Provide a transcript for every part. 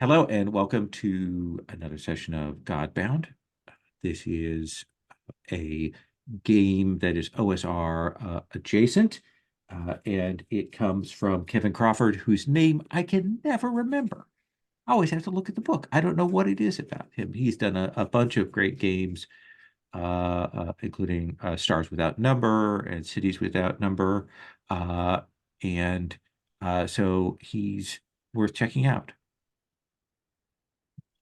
Hello and welcome to another session of Godbound. This is a game that is OSR adjacent, and it comes from Kevin Crawford, whose name I can never remember. I always have to look at the book. I don't know what it is about him. He's done a bunch of great games, including Stars Without Number and Cities Without Number, and so he's worth checking out.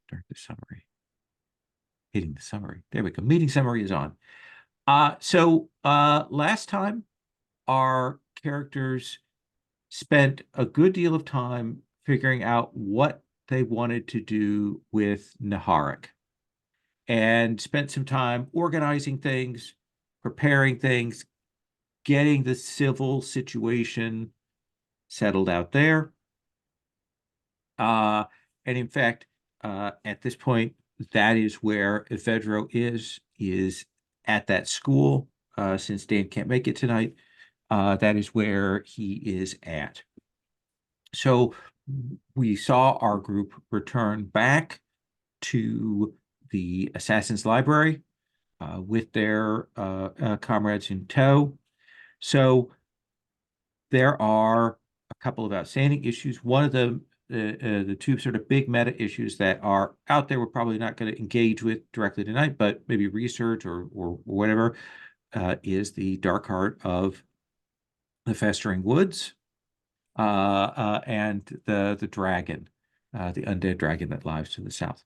Start the summary. Hitting the summary. There we go. Meeting summary is on. Last time our characters spent a good deal of time figuring out what they wanted to do with Naharik and spent some time organizing things, preparing things, getting the civil situation settled out there. And in fact, at this point, that is where Evedro is at that school, since Dan can't make it tonight. That is where he is at. So we saw our group return back to the Assassin's Library with their comrades in tow. So there are a couple of outstanding issues. One of them, the two sort of big meta issues that are out there, we're probably not going to engage with directly tonight, but maybe research or whatever, is the dark heart of the Festering Woods, and the dragon, the undead dragon that lies to the south.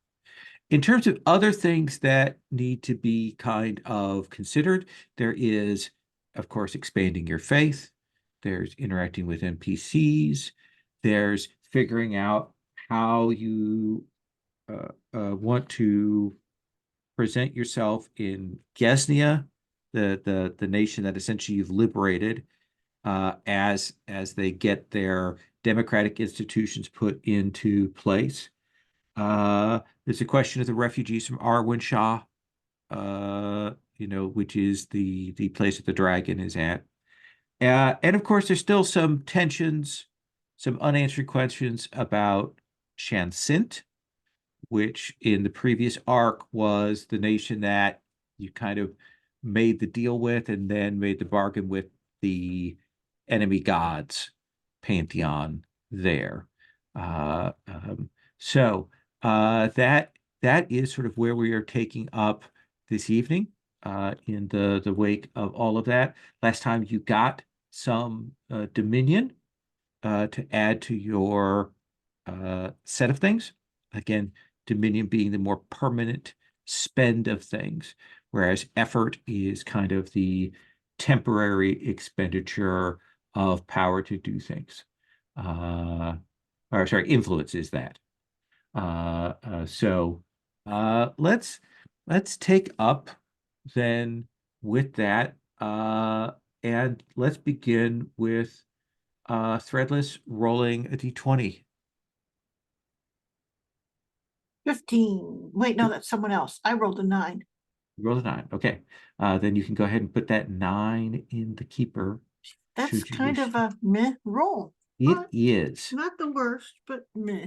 In terms of other things that need to be kind of considered, there is, of course, expanding your faith. There's interacting with NPCs. There's figuring out how you want to present yourself in Gesnia, the nation that essentially you've liberated, as they get their democratic institutions put into place. There's a question of the refugees from Arwen Shah, which is the place that the dragon is at. And of course, there's still some tensions, some unanswered questions about Shansint, which in the previous arc was the nation that you kind of made the deal with and then made the bargain with the enemy gods pantheon there. That is sort of where we are taking up this evening, in the wake of all of that. Last time you got some Dominion to add to your set of things. Again, Dominion being the more permanent spend of things, whereas effort is kind of the temporary expenditure of power to do things. Influence is that. Let's take up then with that, and let's begin with Threadless rolling a d20. 15. Wait, no, that's someone else. I rolled a 9. Roll a 9. Okay. Then you can go ahead and put that 9 in the keeper. That's kind of a meh roll. It is. Not the worst, but meh.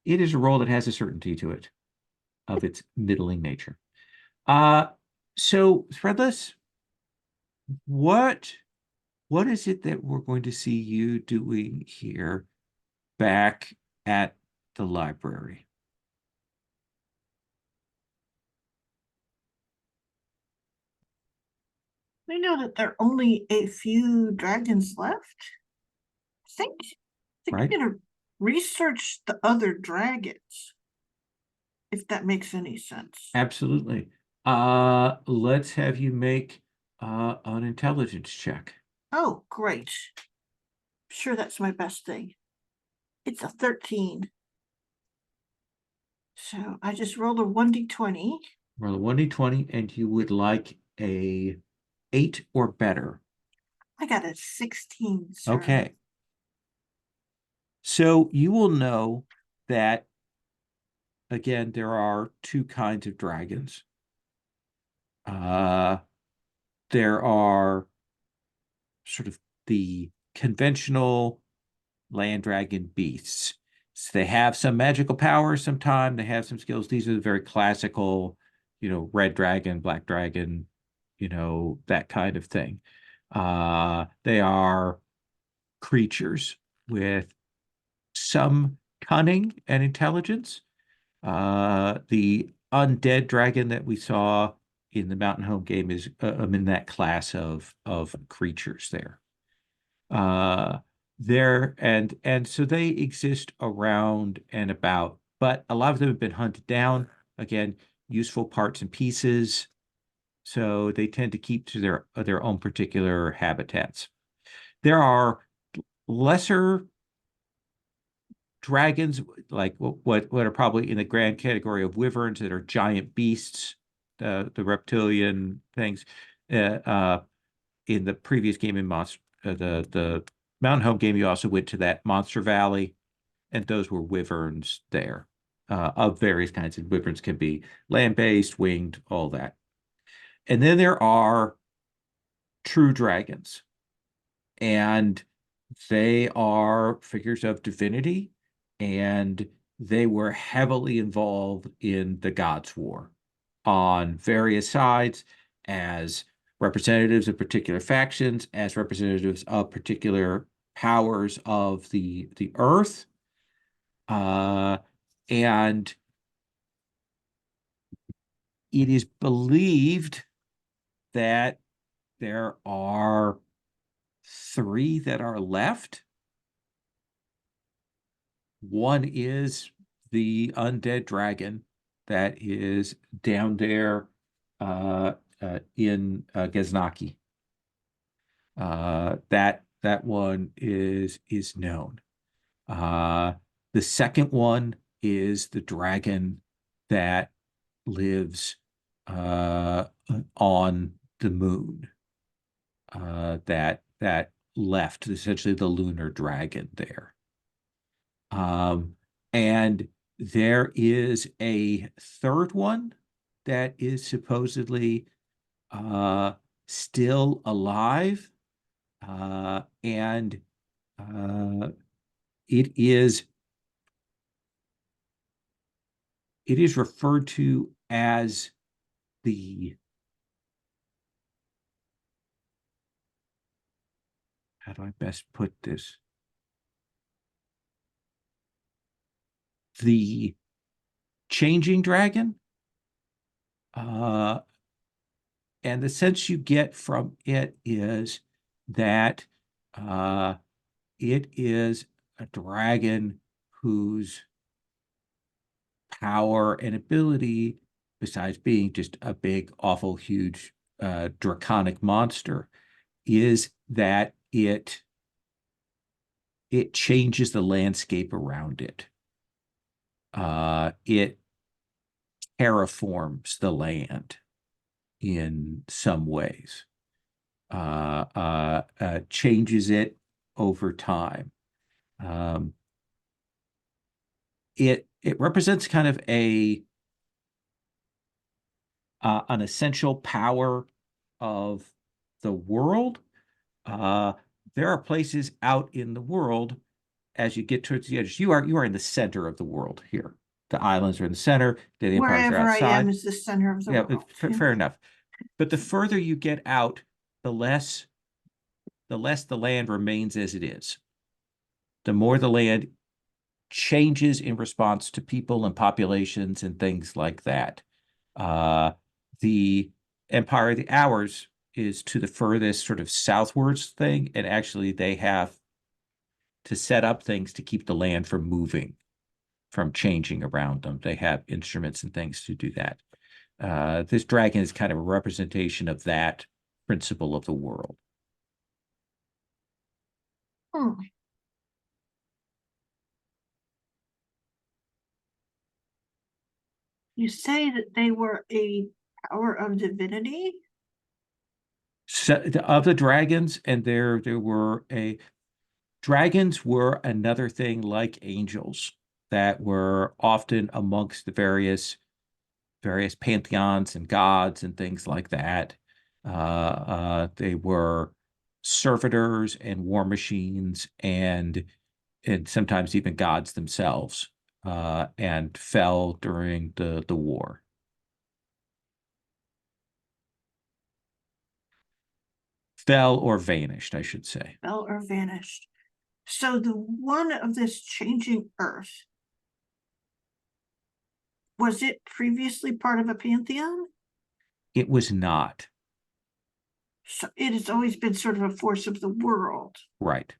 It is a roll that has a certainty to it of its middling nature. So Threadless, what is it that we're going to see you doing here back at the library? I know that there are only a few dragons left. I think Right. I'm gonna research the other dragons, if that makes any sense. Absolutely. Let's have you make an intelligence check. Oh, great. Sure, that's my best thing. It's a 13. So I just rolled a 1d20. Roll a 1d20, and you would like a 8 or better. I got a 16, sir. Okay. So you will know that, again, there are two kinds of dragons. There are sort of the conventional land dragon beasts. So they have some magical powers sometimes, they have some skills. These are the very classical, red dragon, black dragon, that kind of thing. They are creatures with some cunning and intelligence. The undead dragon that we saw in the Mountain Home game is in that class of creatures there. There and so they exist around and about, but a lot of them have been hunted down. Again, useful parts and pieces, so they tend to keep to their own particular habitats. There are lesser dragons, like what are probably in the grand category of wyverns, that are giant beasts, the reptilian things. In the previous game in the Mountain Home game, you also went to that Monster Valley, and those were wyverns there, of various kinds. And wyverns can be land-based, winged, all that. And then there are true dragons, and they are figures of divinity, and they were heavily involved in the Gods' War on various sides as representatives of particular factions, as representatives of particular powers of the earth. And it is believed that there are 3 that are left. One is the undead dragon that is down there in Ghaznaki. That one is known. The second one is the dragon that lives on the moon. That left, essentially the lunar dragon there. And there is a third one that is supposedly still alive, and it is referred to as the, how do I best put this? The changing dragon. And the sense you get from it is that it is a dragon whose power and ability, besides being just a big, awful, huge, draconic monster, is that it changes the landscape around it. It terraforms the land in some ways, changes it over time. It represents kind of an essential power of the world. There are places out in the world, as you get towards the edge, you are in the center of the world here. The islands are in the center, the empires are Wherever I am outside. is the center of the Yeah, world. fair enough. But the further you get out, the less the land remains as it is. The more the land changes in response to people and populations and things like that. The Empire of the Hours is to the furthest sort of southwards thing, and actually they have to set up things to keep the land from moving, from changing around them. They have instruments and things to do that. This dragon is kind of a representation of that principle of the world. Hmm. You say that they were a power of divinity? So, of the dragons, and there were dragons were another thing like angels that were often amongst the various pantheons and gods and things like that. They were servitors and war machines, and and sometimes even gods themselves, and fell during the war. Fell or vanished, I should say. Fell or vanished. So the one of this changing earth, was it previously part of a pantheon? It was not. So it has always been sort of a force of the world. Right.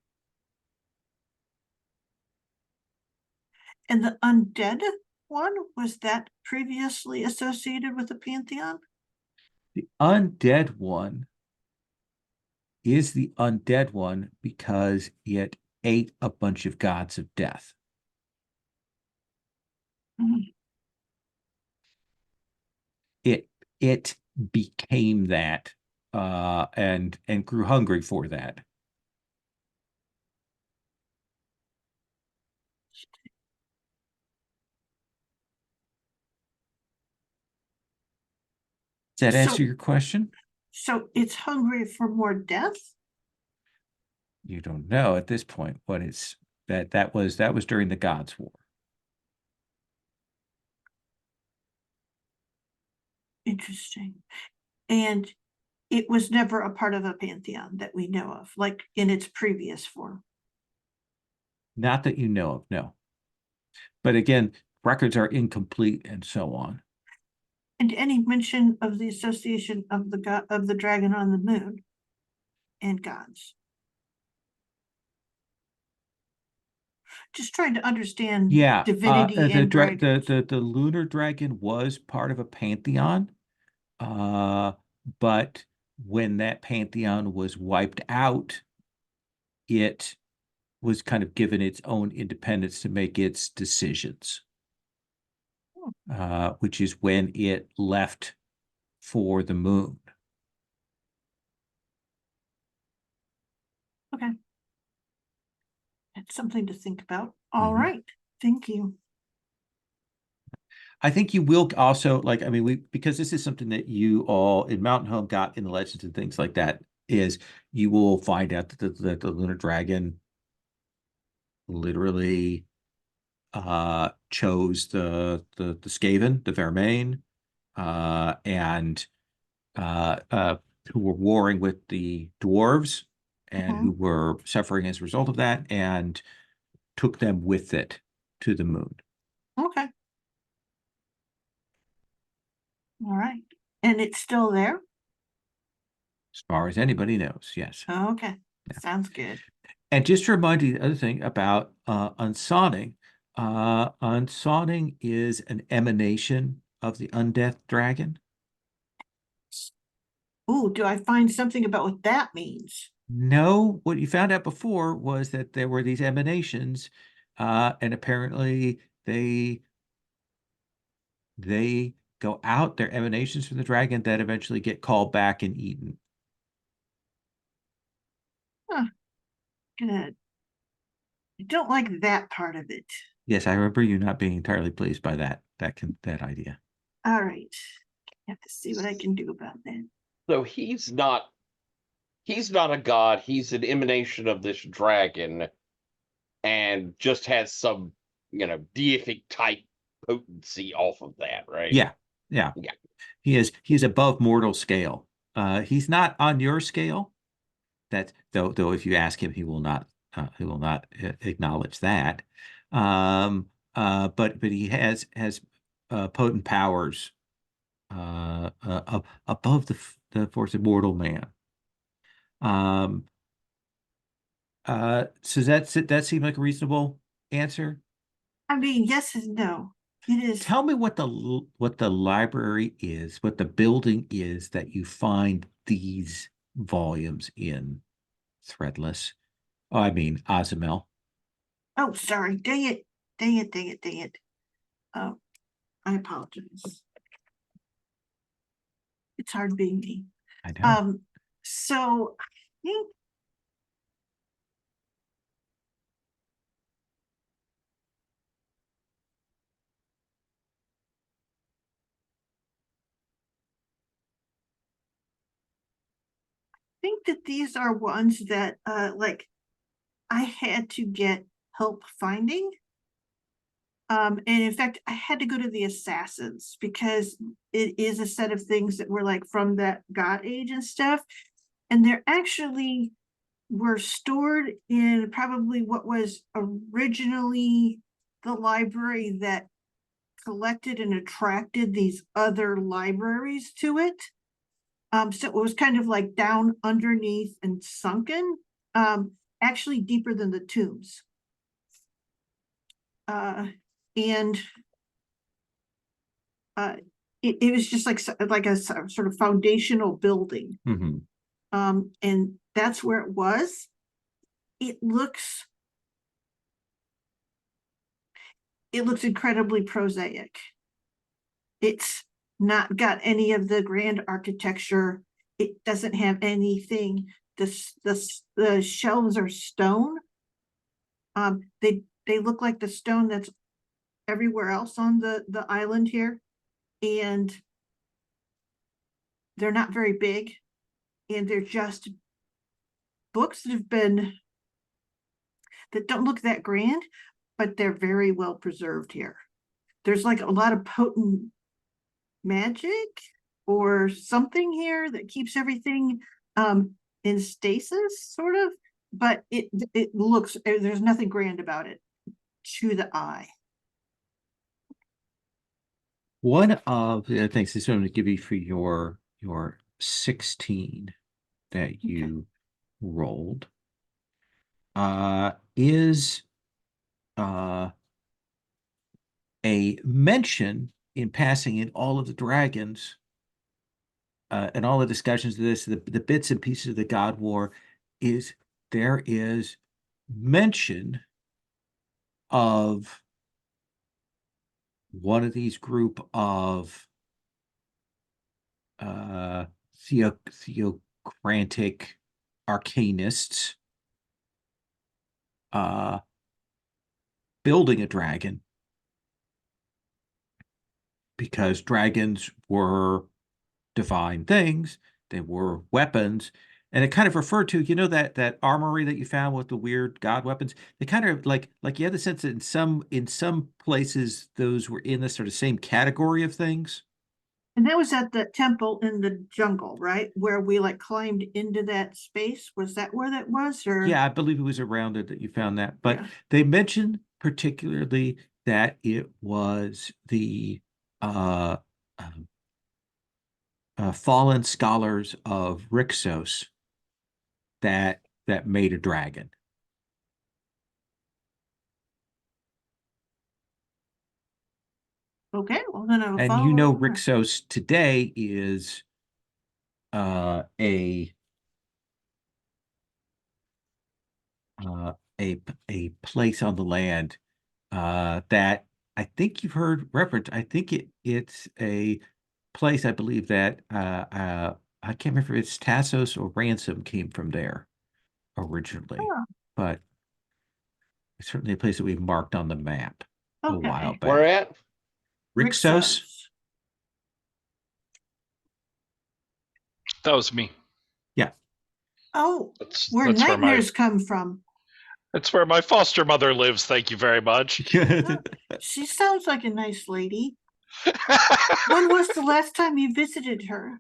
And the undead one, was that previously associated with the pantheon? The undead one is the undead one because it ate a bunch of gods of death. Mhm. It became that, and grew hungry for that. Does that answer So, your question? so it's hungry for more death? You don't know at this point what it's that was during the Gods' War. Interesting. And it was never a part of a pantheon that we know of, like in its previous form. Not that you know of, no. But again, records are incomplete and so on. And any mention of the association of the god of the dragon on the moon and gods. Just trying to understand Yeah, divinity and dragons. the lunar dragon was part of a pantheon, but when that pantheon was wiped out, it was kind of given its own independence to make its decisions, which is when it left for the moon. Okay. That's something to think about. All Mhm. right. Thank you. I think you will also like, I mean, because this is something that you all in Mountain Home got in the legends and things like that, is you will find out that the lunar dragon literally chose the Skaven, the Vermain, and who were warring with the dwarves and who Mhm. were suffering as a result of that, and took them with it to the moon. Okay. All right. And it's still there? As far as anybody knows, yes. Okay. Yeah. Sounds good. And just to remind you the other thing about unsawing, unsawing is an emanation of the undeath dragon. Ooh, do I find something about what that means? No, what you found out before was that there were these emanations, and apparently they go out, they're emanations from the dragon that eventually get called back and eaten. Huh, good. I don't like that part of it. Yes, I remember you not being entirely pleased by that idea. All right. Have to see what I can do about that. So he's not a god, he's an emanation of this dragon and just has some, deific type potency off of that, right? Yeah, yeah. Yeah. He's above mortal scale. He's not on your scale. That though if you ask him, he will not acknowledge that. But he has potent powers above the force of mortal man. Um, so that seemed like a reasonable answer. I mean, yes and no. It is. Tell me what the library is, what the building is that you find these volumes in, Threadless. Oh, I mean Ozamel. Oh, sorry. Dang it. Dang it. Dang it. Dang it. Oh, I apologize. It's hard being me. I know. So I think that these are ones that like I had to get help finding. And in fact, I had to go to the assassins because it is a set of things that were like from that God age and stuff. And they're actually were stored in probably what was originally the library that collected and attracted these other libraries to it. So it was kind of like down underneath and sunken, actually deeper than the tombs. And it was just like a sort of foundational building. Mm-hmm. And that's where it was. It looks incredibly prosaic. It's not got any of the grand architecture. It doesn't have anything. The shelves are stone. They look like the stone that's everywhere else on the island here, and they're not very big, and they're just books that don't look that grand, but they're very well preserved here. There's like a lot of potent magic or something here that keeps everything in stasis, sort of, but it looks, there's nothing grand about it to the eye. One of the things this one to give you for your 16 that you rolled is a mention in passing in all of the dragons and all the discussions of this, the bits and pieces of the God War, is there is mention of one of these group of theocratic arcanists building a dragon, because dragons were divine things, they were weapons, and it kind of referred to, you know, that armory that you found with the weird god weapons. They kind of like you had the sense that in some places those were in the sort of same category of things. And that was at the temple in the jungle, right? Where we like climbed into that space. Was that where that was? Or Yeah, I believe it was around it that you found that. But yeah. they mentioned particularly that it was the fallen scholars of Rixos that made a dragon. Okay, well then I'll And follow you know along. Rixos today is a place on the land that I think you've heard referenced. I think it's a place, I believe, that I can't remember if it's Tassos or Ransom came from there originally, Oh, but it's certainly a place that we've marked on the map a while okay. Where back. at? Rixos. That was me. Yeah. Oh, That's where that's where my nightmares come from. that's where my foster mother lives. Thank you very much. She sounds like a nice lady. When was the last time you visited her?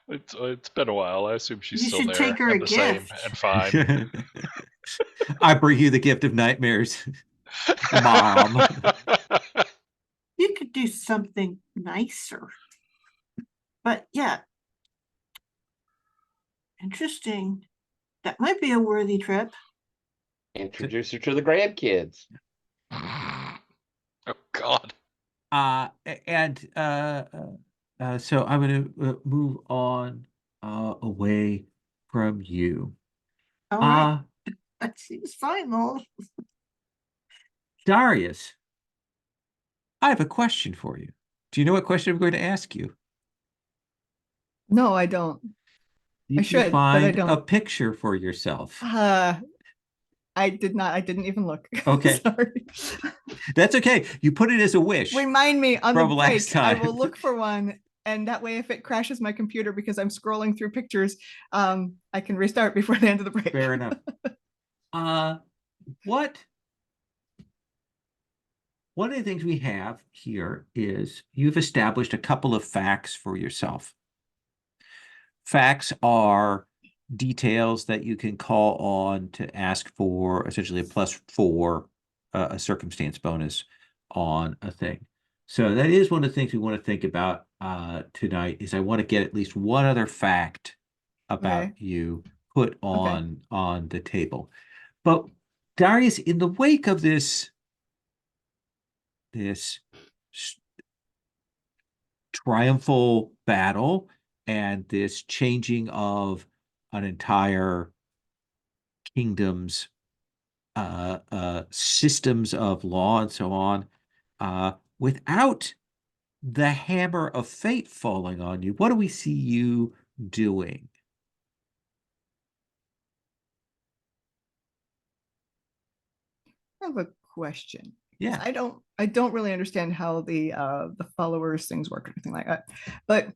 It's been a while. I assume she's You still should there take her and a the same gift. and fine. I bring you the gift of nightmares, Mom. You could do something nicer. But yeah. Interesting. That might be a worthy trip. Introduce her to the grandkids. Oh God. So I'm going to move on away from you. All right. That seems fine, though. Darius, I have a question for you. Do you know what question I'm going to ask you? No, I don't. Did I should, you but I find don't. a picture for yourself? I did not. I didn't even look. Okay. Sorry. That's okay. You put it as a wish. Remind me on the From last break. I time. will look for one, and that way, if it crashes my computer because I'm scrolling through pictures, I can restart before the end of the break. Fair enough. one of the things we have here is you've established a couple of facts for yourself. Facts are details that you can call on to ask for essentially a +4, a circumstance bonus on a thing. So that is one of the things we want to think about tonight is I want to get at least one other fact about Okay. you put on the table. But Darius, in the wake of this triumphal battle and this changing of an entire kingdom's systems of law and so on, without the hammer of fate falling on you, what do we see you doing? I have a question. 'Cause Yeah. I don't really understand how the followers things work or anything like that. But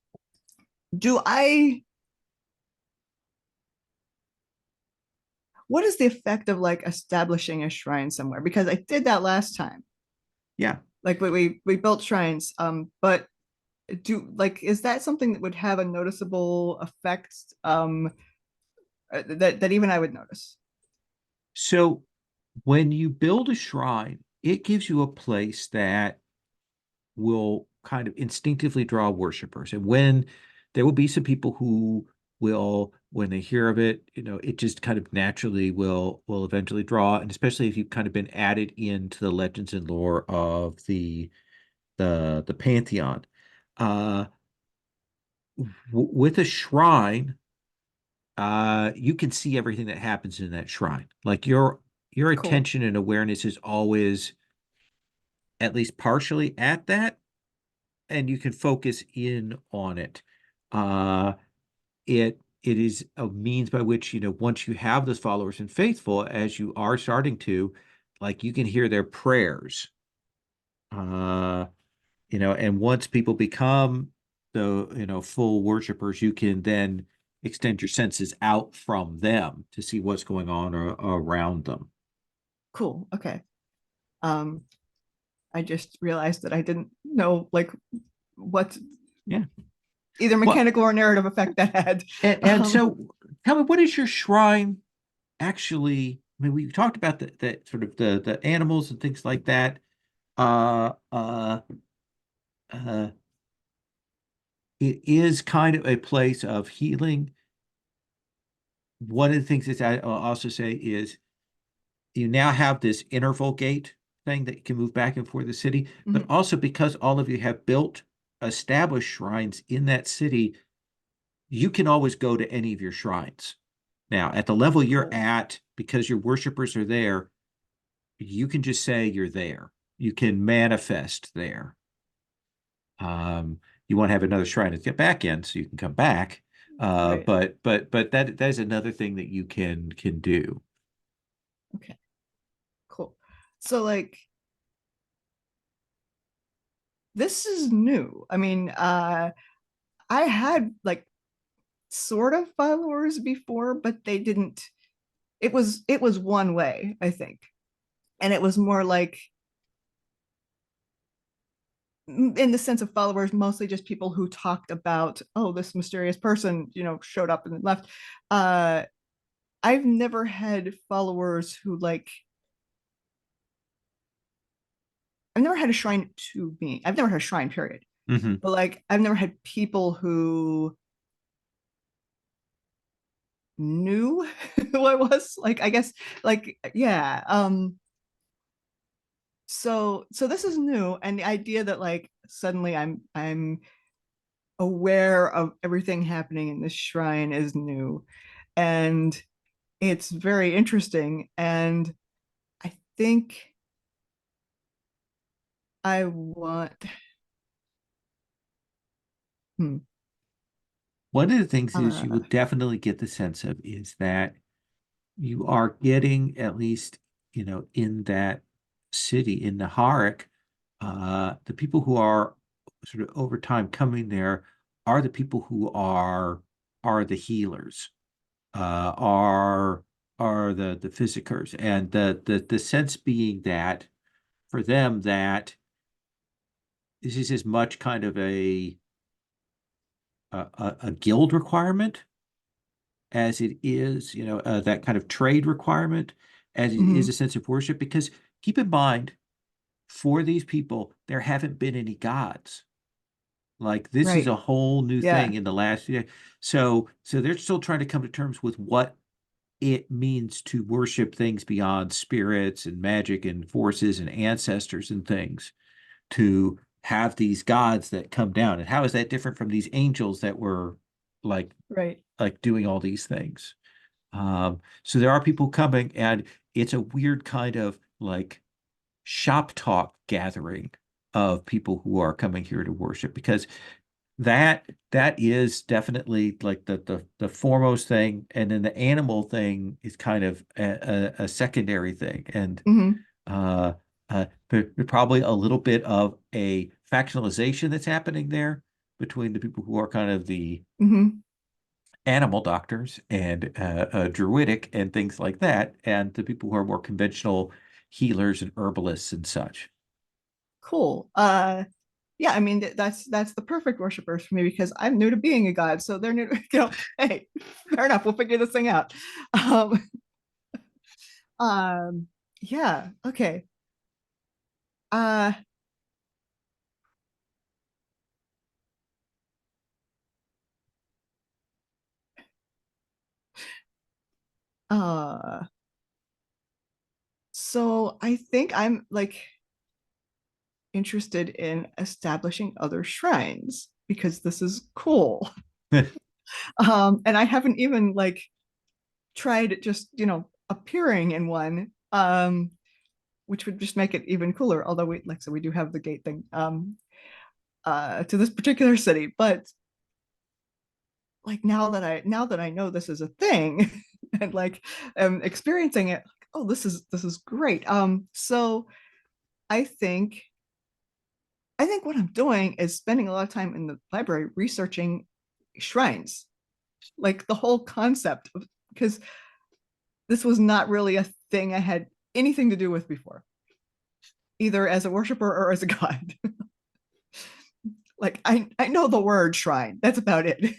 what is the effect of like establishing a shrine somewhere? Because I did that last time. Yeah. Like we built shrines, but is that something that would have a noticeable effect that even I would notice? So when you build a shrine, it gives you a place that will kind of instinctively draw worshipers. And when there will be some people who will, when they hear of it, it just kind of naturally will eventually draw. And especially if you've kind of been added into the legends and lore of the pantheon. With a shrine, you can see everything that happens in that shrine. Like your Cool. attention and awareness is always at least partially at that, and you can focus in on it. It is a means by which, once you have those followers and faithful, as you are starting to, like you can hear their prayers. And once people become the, full worshipers, you can then extend your senses out from them to see what's going on around them. Cool. Okay. I just realized that I didn't know like what either mechanical or narrative effect that had. And so tell me, what is your shrine actually? I mean, we talked about the sort of the animals and things like that. It is kind of a place of healing. One of the things that I'll also say is you now have this interval gate thing that you can move back and forth the city, but also because all of you have built established shrines in that city, you can always go to any of your shrines. Now, at the level you're at, because your worshipers are there, you can just say you're there. You can manifest there. You want to have another shrine to get back in, so you can come back. Right. But that is another thing that you can do. Okay. Cool. So like this is new. I mean, I had like sort of followers before, but they didn't. It was one way, I think, and it was more like in the sense of followers, mostly just people who talked about, oh, this mysterious person, showed up and left. I've never had followers who like. I've never had a shrine to me. I've never had a shrine, period. But like, I've never had people who knew who I was. Like, I guess, like, yeah. So this is new, and the idea that like suddenly I'm aware of everything happening in this shrine is new, and it's very interesting. And I think I want. One of the things is you will definitely get the sense of is that you are getting at least, in that city, in Naharik, the people who are sort of over time coming there are the people who are the healers, are are the physicers, and the sense being that for them that this is as much kind of a guild requirement as it is, that kind of trade requirement as it is Mhm. a sense of worship. Because keep in mind, for these people, there haven't been any gods. Like this is Right. a whole new Yeah. thing in the last year. So they're still trying to come to terms with what it means to worship things beyond spirits and magic and forces and ancestors and things, to have these gods that come down. And how is that different from these angels that were like Right. doing all these things? So there are people coming, and it's a weird kind of like shop talk gathering of people who are coming here to worship, because that is definitely like the foremost thing, and then the animal thing is kind of a secondary thing, and Hmm. uh there's probably a little bit of a factionalization that's happening there between the people who are kind of the Hmm. animal doctors and druidic and things like that, and the people who are more conventional healers and herbalists and such. Cool. Yeah, I mean that's the perfect worshipers for me because I'm new to being a god, so they're new. Hey, fair enough. We'll figure this thing out. Um, um, yeah. Okay. Uh, uh. So I think I'm like interested in establishing other shrines because this is cool. And I haven't even like tried just appearing in one. Which would just make it even cooler. Although we like so we do have the gate thing to this particular city, but like now that I know this is a thing and like am experiencing it, like, oh, this is great. So I think I think what I'm doing is spending a lot of time in the library researching shrines, like the whole concept of, because this was not really a thing I had anything to do with before, either as a worshiper or as a god. Like I know the word shrine. That's about it.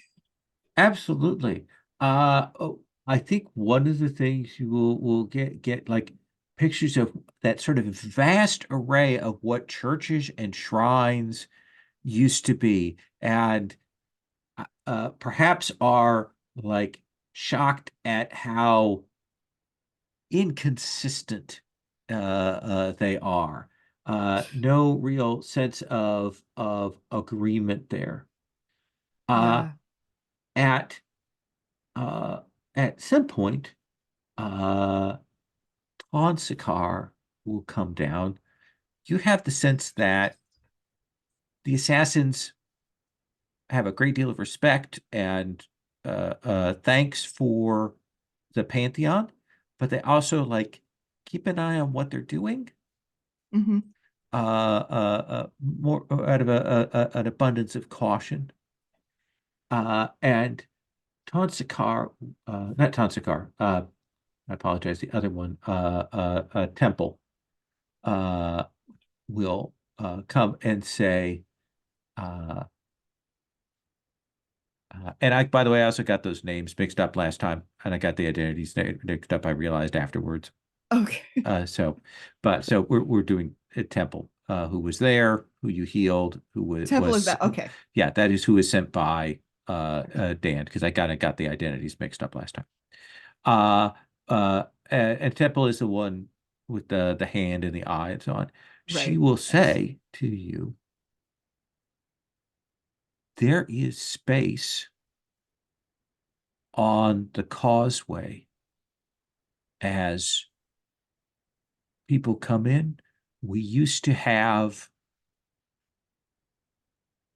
Absolutely. Oh, I think one of the things you will get like pictures of that sort of vast array of what churches and shrines used to be, and perhaps are like shocked at how inconsistent they are. No real sense of agreement there. Uh, Yeah. at uh, at some point, uh, Tonsikar will come down. You have the sense that the assassins have a great deal of respect and thanks for the pantheon, but they also like keep an eye on what they're doing. Hmm. More out of an abundance of caution. And Tonsikar, not Tonsikar, I apologize, the other one, Temple, uh, will come and say, uh, and I, by the way, I also got those names mixed up last time, and I got the identities mixed up. I realized afterwards. Okay. So we're doing a Temple, who was there, who you healed, who Temple is that. Okay. yeah, that is who is sent by Dan, because I got the identities mixed up last time. Uh, and Temple is the one with the hand and the eye and so on. She Right. will Yes. say to you, there is space on the causeway as people come in. We used to have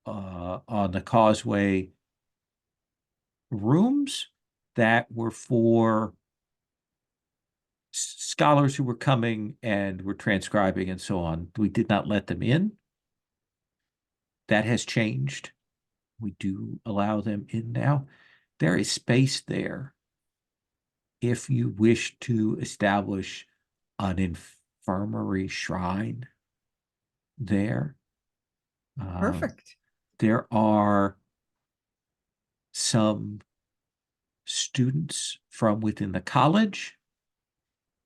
on the causeway rooms that were for scholars who were coming and were transcribing and so on. We did not let them in. That has changed. We do allow them in now. There is space there if you wish to establish an infirmary shrine there. Perfect. There are some students from within the college.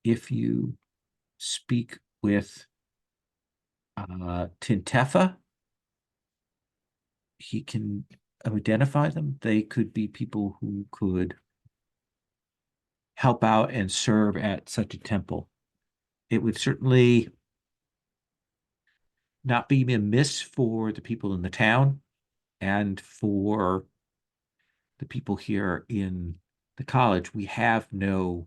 If you speak with Tintefa, he can identify them. They could be people who could help out and serve at such a temple. It would certainly not be amiss for the people in the town and for the people here in the college. We have no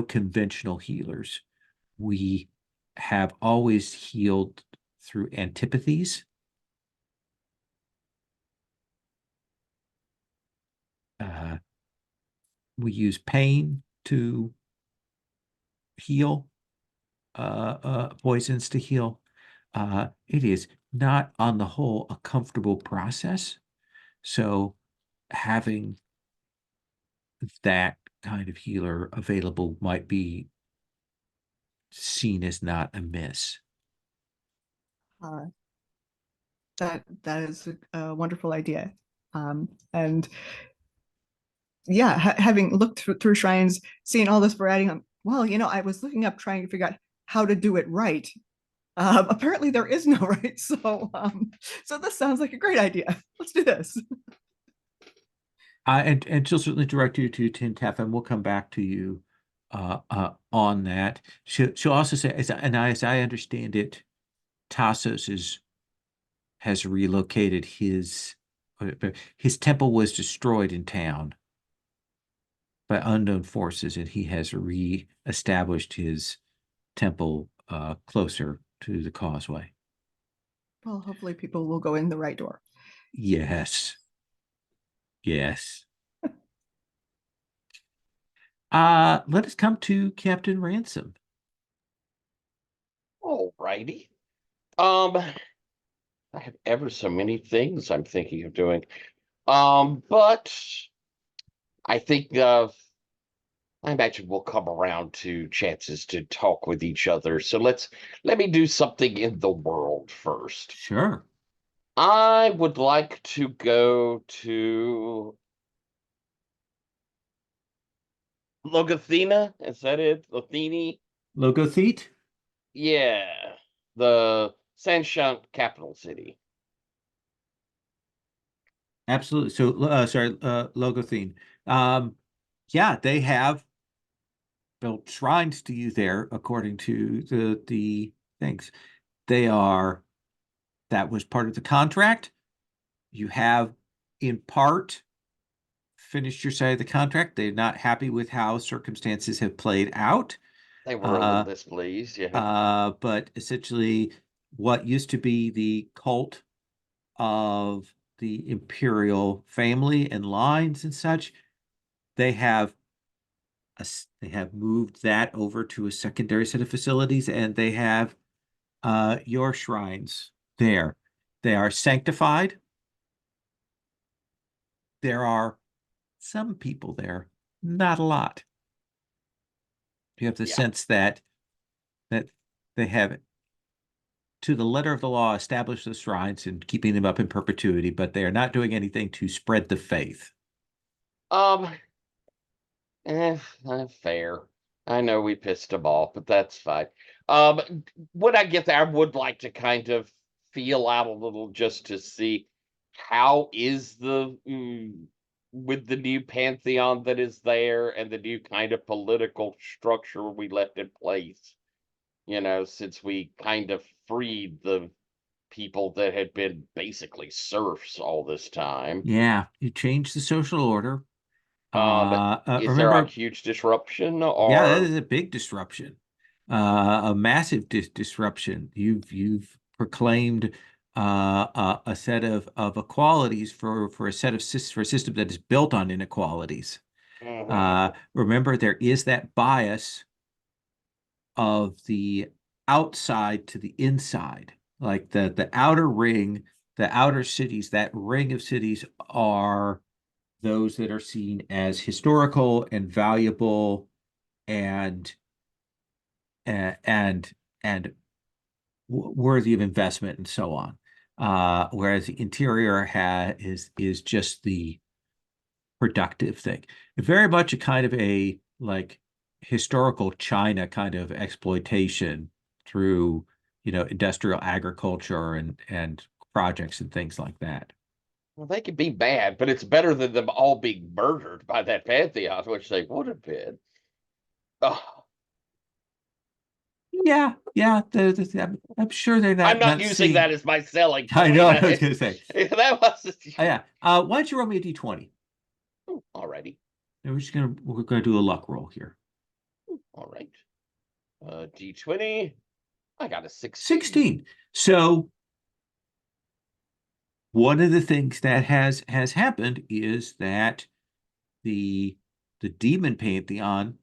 conventional healers. We have always healed through antipathies. We use pain to heal, poisons to heal. It is not, on the whole, a comfortable process. So having that kind of healer available might be seen as not amiss. That is a wonderful idea. And yeah, having looked through shrines, seeing all this variety, well, I was looking up trying to figure out how to do it right. Apparently there is no right. So this sounds like a great idea. Let's do this. And she'll certainly direct you to Tintef, and we'll come back to you on that. She'll also say, as I understand it, Tassos has relocated his temple was destroyed in town by unknown forces, and he has re-established his temple closer to the causeway. Well, hopefully people will go in the right door. Yes. Yes. Let us come to Captain Ransom. All righty. I have ever so many things I'm thinking of doing. But I think I imagine we'll come around to chances to talk with each other. So let me do something in the world first. Sure. I would like to go to Logothena. Is that it? Lothene? Logothete? Yeah. The Sanshant capital city. Absolutely. So, Logothene. Yeah, they have built shrines to you there, according to the things. That was part of the contract. You have, in part, finished your side of the contract. They're not happy with how circumstances have played out. They were a little displeased, yeah. But essentially, what used to be the cult of the imperial family and lines and such, they have moved that over to a secondary set of facilities, and they have your shrines there. They are sanctified. There are some people there, not a lot. You have the sense that they have, to the letter of the law, established the shrines and keeping them up in perpetuity, but they are not doing anything to spread the faith. Fair. I know we pissed them off, but that's fine. When I get there, I would like to kind of feel out a little just to see how is with the new pantheon that is there and the new kind of political structure we left in place, since we kind of freed the people that had been basically serfs all this time. Yeah, you change the social order. Is there a huge disruption, or? Yeah, that is a big disruption, a massive disruption. You've proclaimed a set of equalities for a system that is built on inequalities. Remember, there is that bias of the outside to the inside, like the outer ring, the outer cities. That ring of cities are those that are seen as historical and valuable and and and worthy of investment and so on. Whereas the interior is just the productive thing. Very much a kind of a like historical China kind of exploitation through, industrial agriculture and projects and things like that. Well, they could be bad, but it's better than them all being murdered by that pantheon, which they would have been. Oh, Yeah, yeah. I'm sure they're I'm not using seeing... that as my selling point. I know. I was going to say. That was Yeah. Why don't you roll me a d20? alrighty. We're gonna do a luck roll here. All right. D20. I got a 16. 16. So one of the things that has happened is that the demon pantheon,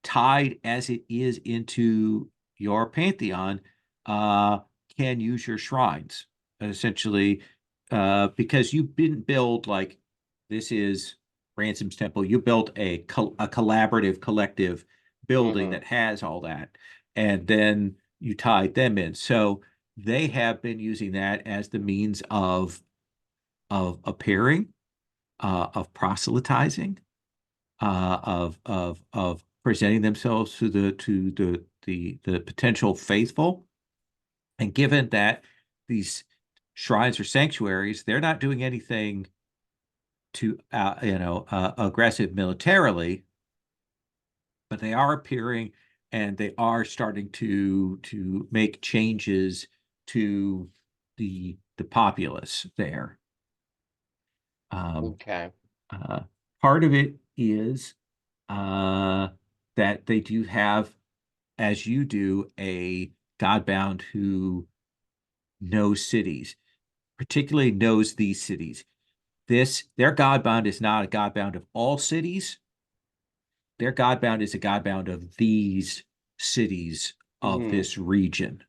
tied as it is into your pantheon, can use your shrines essentially, because you didn't build like this is Ransom's temple. You built a collaborative, collective building that has all that, and then you tied them in. So they have been using that as the means of appearing, of proselytizing, of presenting themselves to the potential faithful. And given that these shrines or sanctuaries, they're not doing anything to aggressive militarily, but they are appearing and they are starting to make changes to the populace there. Okay. Part of it is that they do have, as you do, a Godbound who knows cities, particularly knows these cities. Their Godbound is not a Godbound of all cities. Their Godbound is a Godbound of these cities of this region.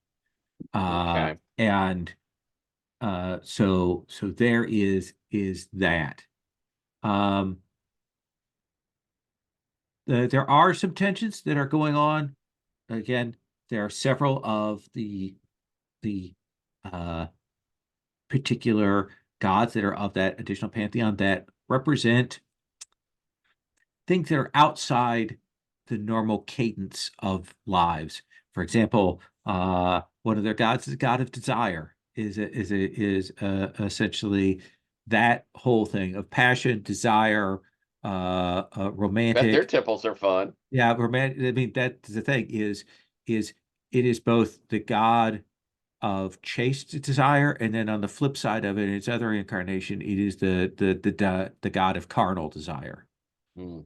Okay. And so there is that. There are some tensions that are going on. Again, there are several of the particular gods that are of that additional pantheon that represent things that are outside the normal cadence of lives. For example, one of their gods is a god of desire, is essentially that whole thing of passion, desire, Bet romantic. their temples are fun. Yeah, romantic. I mean, that's the thing is it is both the god of chaste desire, and then on the flip side of it, its other incarnation, it is the god of carnal desire. Mm.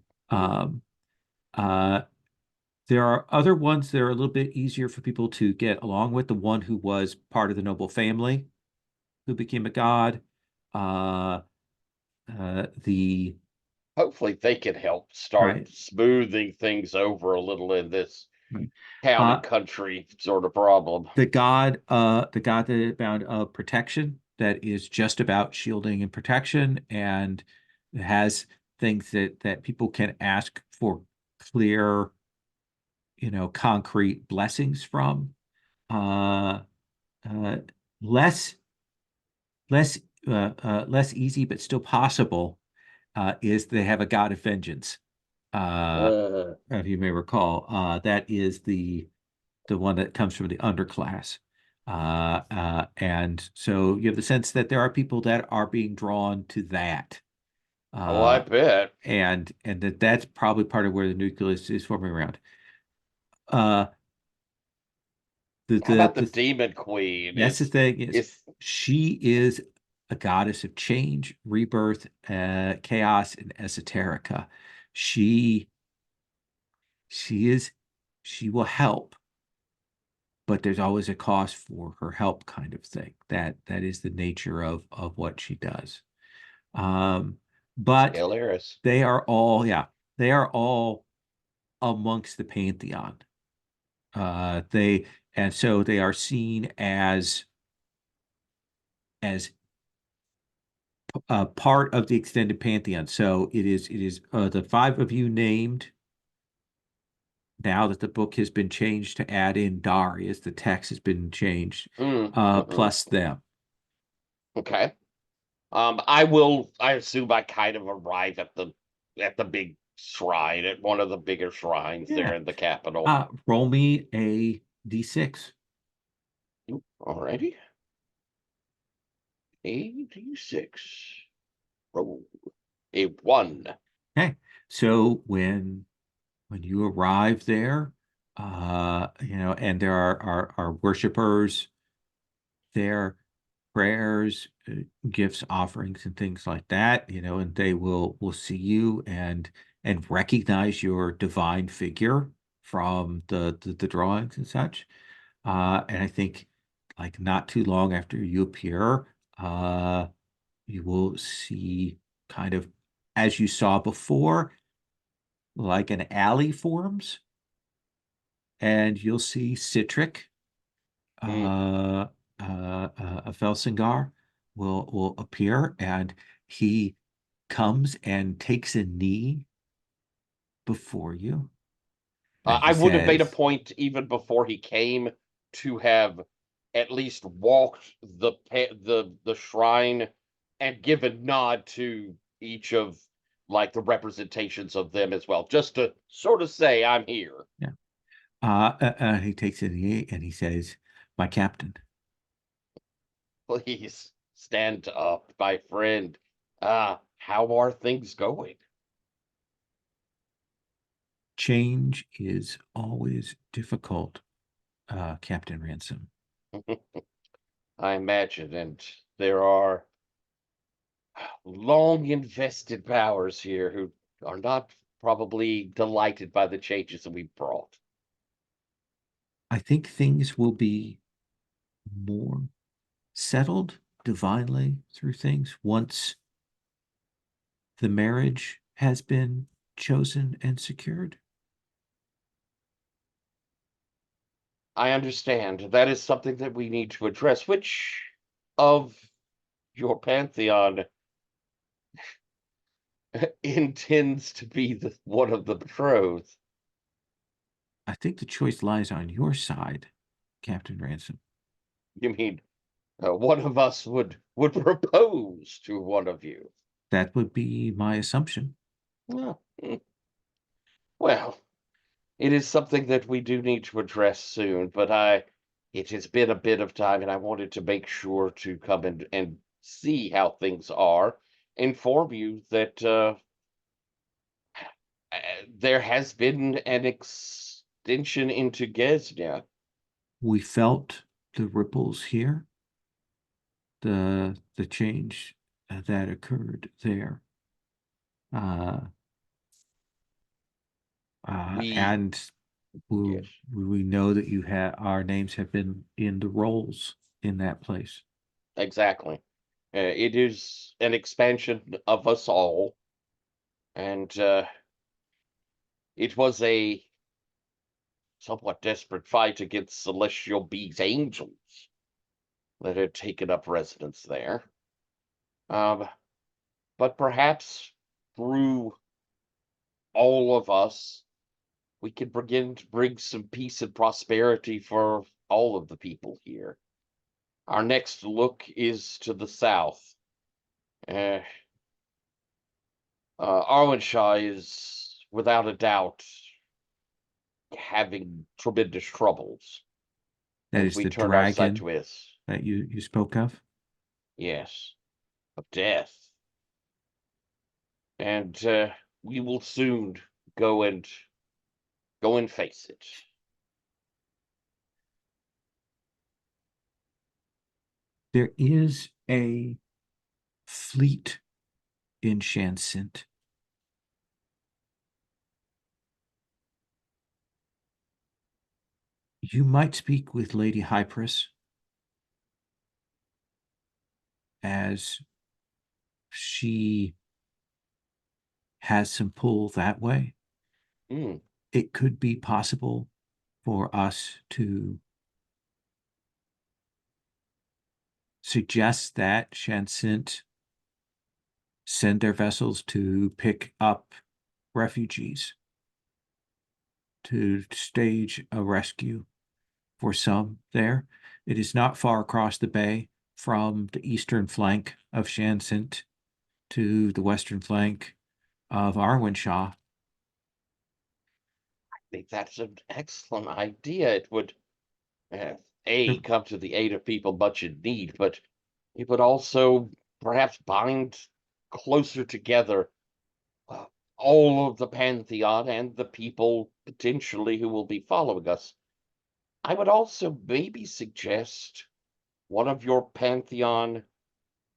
There are other ones that are a little bit easier for people to get along with. The one who was part of the noble family, who became a god. The Hopefully they can help start Right. smoothing things over a little in this Right. town and country sort of problem. the god that bound of protection, that is just about shielding and protection, and it has things that people can ask for clear, concrete blessings from. Less less easy, but still possible, is they have a god of vengeance. If you may recall, that is the one that comes from the underclass. And so you have the sense that there are people that are being drawn to that. I bet. And that's probably part of where the nucleus is forming around. How about the demon queen? That's the thing is she is a goddess of change, rebirth, chaos, and esoterica. She will help, but there's always a cost for her help, kind of thing. That is the nature of what she does. But Hilarious. they are all amongst the pantheon. And so they are seen as part of the extended pantheon. So it is the 5 of you named. Now that the book has been changed to add in Darius, the text has been changed, plus them. Okay. I assume I kind of arrive at the big shrine, at one of the bigger shrines Yeah. there in the capital. Roll me a d6. Alrighty. 86. Roll a 1. Okay. So when you arrive there, and there are worshipers there, prayers, gifts, offerings, and things like that, and they will see you and recognize your divine figure from the drawings and such. And I think like not too long after you appear, you will see kind of, as you saw before, like an alley forms, and you'll see Citric, a Felsingar will appear, and he comes and takes a knee before you. And he I would have made a says, point even before he came to have at least walked the shrine and give a nod to each of like the representations of them as well, just to sort of say I'm here. he takes a knee and he says, "My captain." Please stand up, my friend. How are things going? Change is always difficult, Captain Ransom. I imagine, and there are long invested powers here who are not probably delighted by the changes that we brought. I think things will be more settled divinely through things once the marriage has been chosen and secured. I understand that is something that we need to address. Which of your pantheon intends to be the one of the betrothed? I think the choice lies on your side, Captain Ransom. You mean one of us would propose to one of you? That would be my assumption. Oh, well, it is something that we do need to address soon, but it has been a bit of time and I wanted to make sure to come and see how things are, inform you that there has been an extension into Gesnia. We felt the ripples here, the change that occurred there. We And we, Yes, we know that our names have been in the rolls in that place. exactly. It is an expansion of us all, and it was a somewhat desperate fight against celestial beings, angels, that had taken up residence there. Um, but perhaps through all of us, we can begin to bring some peace and prosperity for all of the people here. Our next look is to the south. Uh, Arwenshaw is, without a doubt, having tremendous troubles That as is we the turn our sight dragon to us. that you spoke of. Yes, of death. And we will soon go and face it. There is a fleet in Shansint. You might speak with Lady Hypris, as she has some pull that way. Mm, It could be possible for us to suggest that Shansint send their vessels to pick up refugees, to stage a rescue for some there. It is not far across the bay from the eastern flank of Shanxint to the western flank of Arwenshaw. I think that's an excellent idea. It would, uh, Yep. come to the aid of people much in need, but it would also perhaps bind closer together uh, all of the pantheon and the people potentially who will be following us. I would also maybe suggest one of your pantheon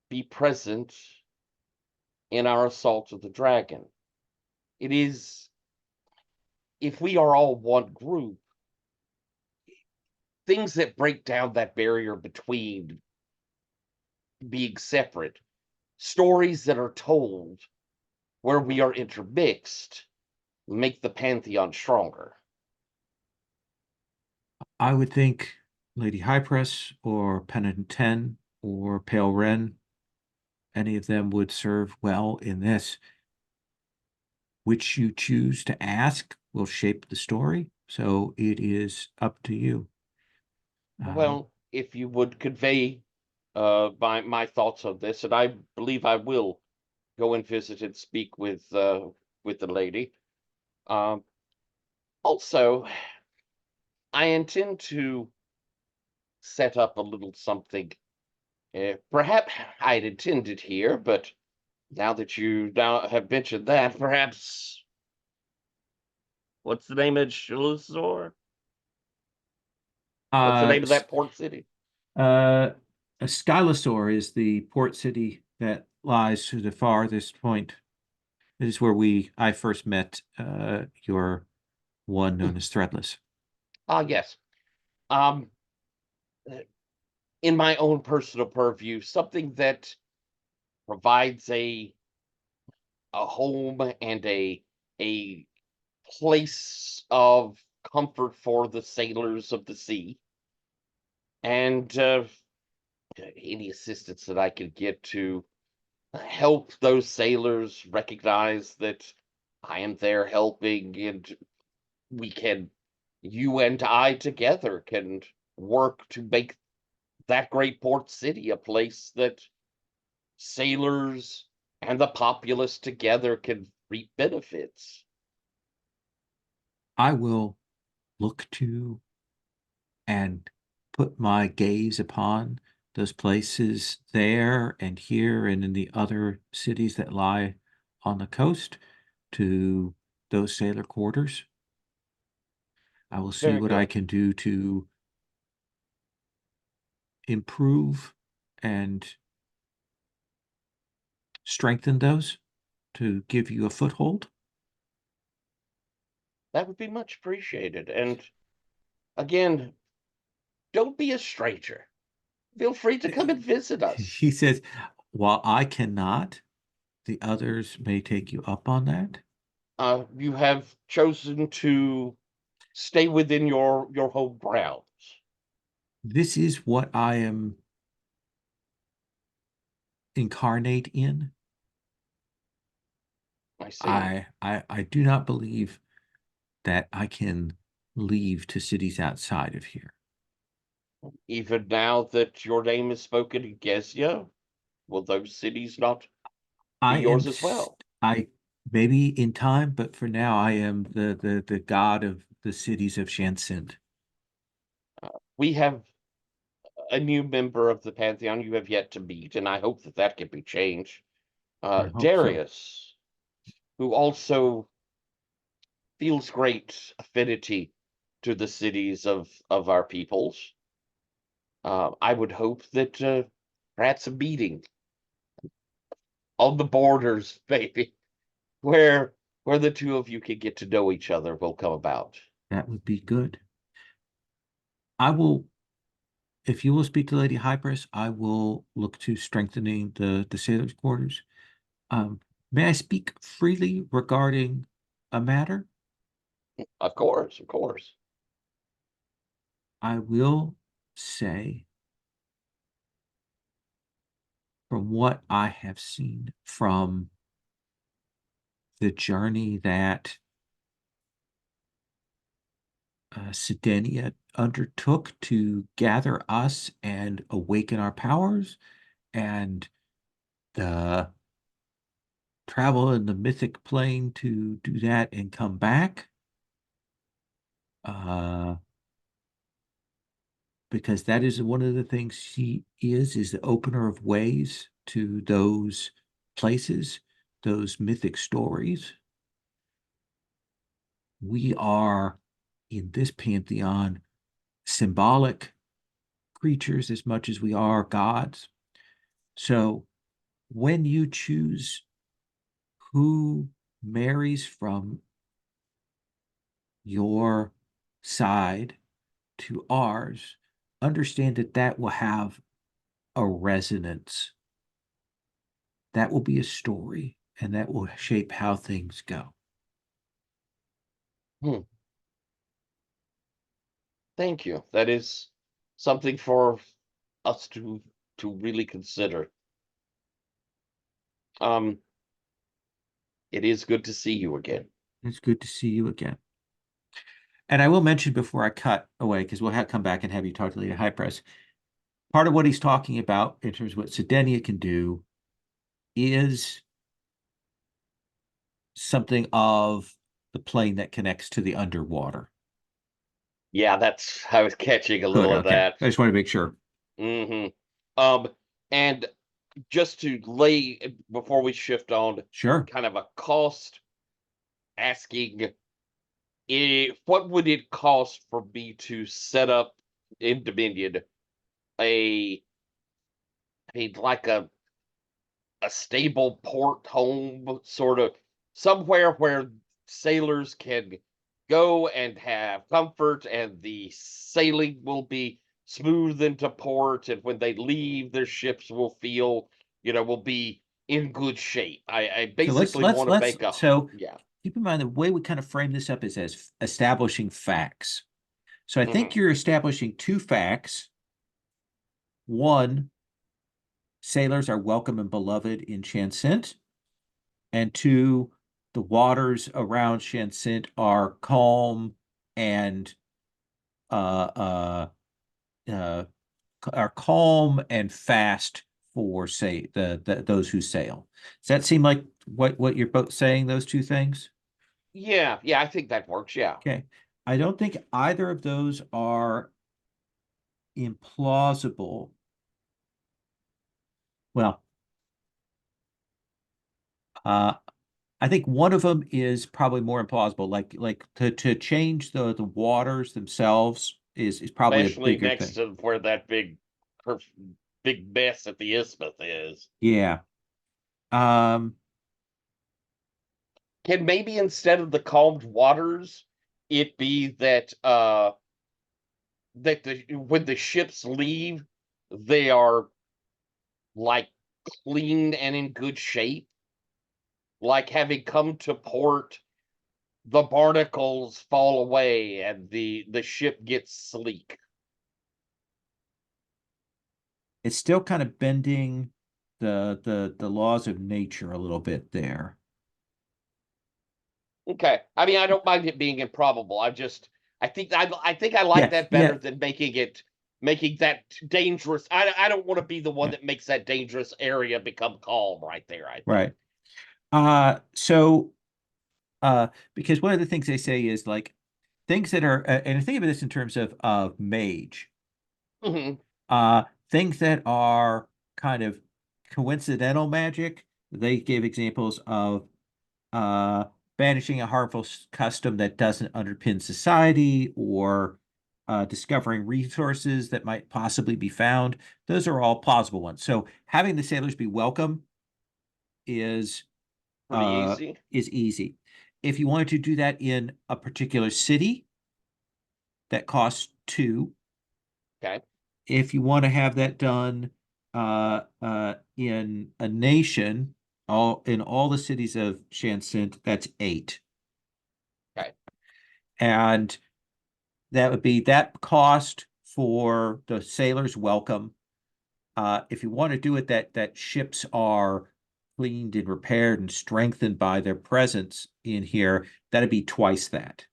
be present in our assault of the dragon. It is, if we are all one group, things that break down that barrier between being separate, stories that are told where we are intermixed, make the pantheon stronger. I would think Lady High Press or Penitent 10 or Pale Ren, any of them would serve well in this. Which you choose to ask will shape the story, so it is up to you. Well, if you would convey my thoughts on this, and I believe I will go and visit and speak with the lady. Um, Also, I intend to set up a little something. Perhaps I'd intended here, but now that you now have mentioned that, perhaps what's the name of Shilazor? What's the uh, name of that port city? uh, Skylosaur is the port city that lies to the farthest point. It is where I first met your one known as Threadless. Ah, yes. Um, uh, in my own personal purview, something that provides a home and a place of comfort for the sailors of the sea, and any assistance that I could get to help those sailors recognize that I am there helping, and we can, you and I together can work to make that great port city a place that sailors and the populace together can reap benefits. I will look to and put my gaze upon those places there and here and in the other cities that lie on the coast to those sailor quarters. I will see Very what I good. can do to improve and strengthen those to give you a foothold. That would be much appreciated. And again, don't be a stranger. Feel free to come and visit us. He says, while I cannot, the others may take you up on that. You have chosen to stay within your home grounds. This is what I am incarnate in. I see. I do not believe that I can leave to cities outside of here. Even now that your name is spoken in Gezia, will those cities not be I am yours as well? I maybe in time, but for now I am the god of the cities of Shanxint. We have a new member of the Pantheon you have yet to meet, and I hope that that can be changed. I hope so. Darius, who also feels great affinity to the cities of our peoples. I would hope that perhaps a meeting on the borders, maybe, where the two of you can get to know each other will come about. That would be good. I will, if you will speak to Lady Hypers, I will look to strengthening the sailors' quarters. May I speak freely regarding a matter? Of course, of course. I will say from what I have seen from the journey that Sedenia undertook to gather us and awaken our powers, and the travel in the mythic plane to do that and come back. Because that is one of the things she is the opener of ways to those places, those mythic stories. We are, in this pantheon, symbolic creatures as much as we are gods. So when you choose who marries from your side to ours, understand that that will have a resonance. That will be a story, and that will shape how things go. Thank you. That is something for us to really consider. It is good to see you again. It's good to see you again. And I will mention before I cut away, because we'll come back and have you talk to Lady High Press. Part of what he's talking about in terms of what Sedenia can do is something of the plane that connects to the underwater. Yeah, that's I was catching a Good, little of okay. that. I just want to make sure. And just to lay before we shift on, Sure. kind of a cost asking, what would it cost for me to set up in Dominion like a stable port home, sort of somewhere where sailors can go and have comfort, and the sailing will be smooth into port, and when they leave, their ships will feel, will be in good shape. I basically want to make a yeah. Keep in mind the way we kind of frame this up is as establishing facts. So I think Mhm. you're establishing two facts. One, sailors are welcome and beloved in Shansint. And two, the waters around Shansint are calm and are calm and fast for those who sail. Does that seem like what you're both saying, those two things? Yeah, I think that works. Yeah. Okay. I don't think either of those are implausible. Well, I think one of them is probably more implausible. Like to change the waters themselves is probably a Especially bigger next thing. to where that big mess at the isthmus is. Yeah. Can maybe instead of the calmed waters, it be that when the ships leave, they are like clean and in good shape, like having come to port, the barnacles fall away and the ship gets sleek. It's still kind of bending the laws of nature a little bit there. Okay, I mean, I don't mind it being improbable. I think I like Yeah, that yeah, better than making that dangerous. I don't want to be the one yeah, that makes that dangerous area become calm right there. I think. right. So because one of the things they say is like things that are and think of this in terms of mage. Mhm. Things that are kind of coincidental magic. They give examples of banishing a harmful custom that doesn't underpin society, or discovering resources that might possibly be found. Those are all plausible ones. So having the sailors be welcome is Pretty easy. easy. If you wanted to do that in a particular city, that costs 2. Okay. If you want to have that done in a nation, in all the cities of Shansint, that's 8. Okay. And that would be that cost for the sailor's welcome if you want to do it that ships are cleaned and repaired and strengthened by their presence in here, that'd be twice that.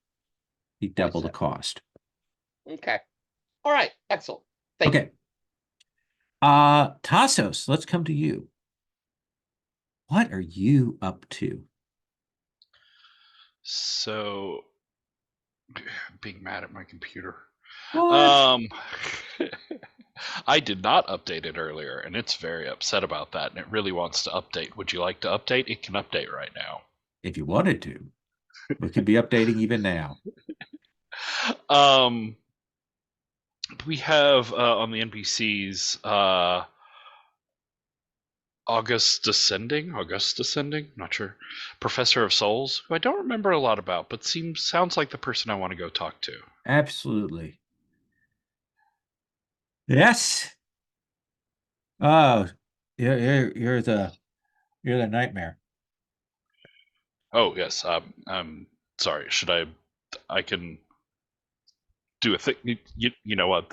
Be double the that. cost. Okay. All right. Excellent. Thank Okay. Tassos, let's come to you. What are you up to? So, being mad at my computer. What? I did not update it earlier, and it's very upset about that, and it really wants to update. Would you like to update? It can update right now. If you wanted to, we could be updating even now. We have on the NPCs August Descending, not sure. Professor of Souls, who I don't remember a lot about, but sounds like the person I want to go talk to. Absolutely. Yes. Oh, you're the nightmare. Oh yes, I'm sorry. Should I can do a thing. You know what?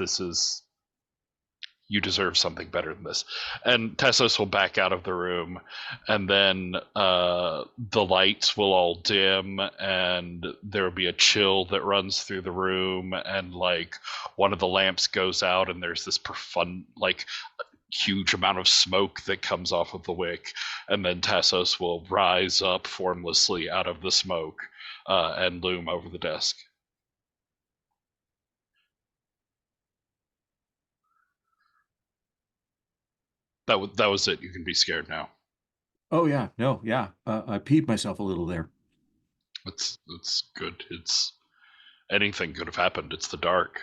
You deserve something better than this. And Tessos will back out of the room, and then the lights will all dim, and there will be a chill that runs through the room, and like one of the lamps goes out, and there's this huge amount of smoke that comes off of the wick, and then Tassos will rise up formlessly out of the smoke and loom over the desk. That was it. You can be scared now. Oh yeah, no, yeah. I peed myself a little there. It's good. Anything could have happened. It's the dark.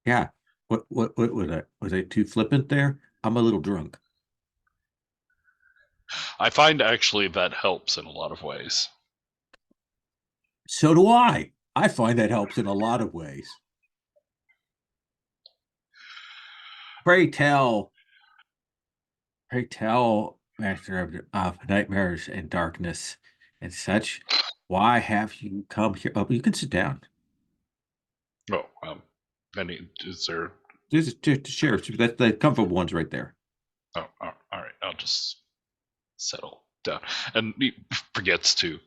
Yeah. What was I too flippant there? I'm a little drunk. I find actually that helps in a lot of ways. So do I. I find that helps in a lot of ways. Pray tell, Master of Nightmares and Darkness and such, why have you come here? Oh, you can sit down. Oh, is there? This is to share. That's the comfortable ones right there. Oh, all right. I'll just settle down. And he forgets to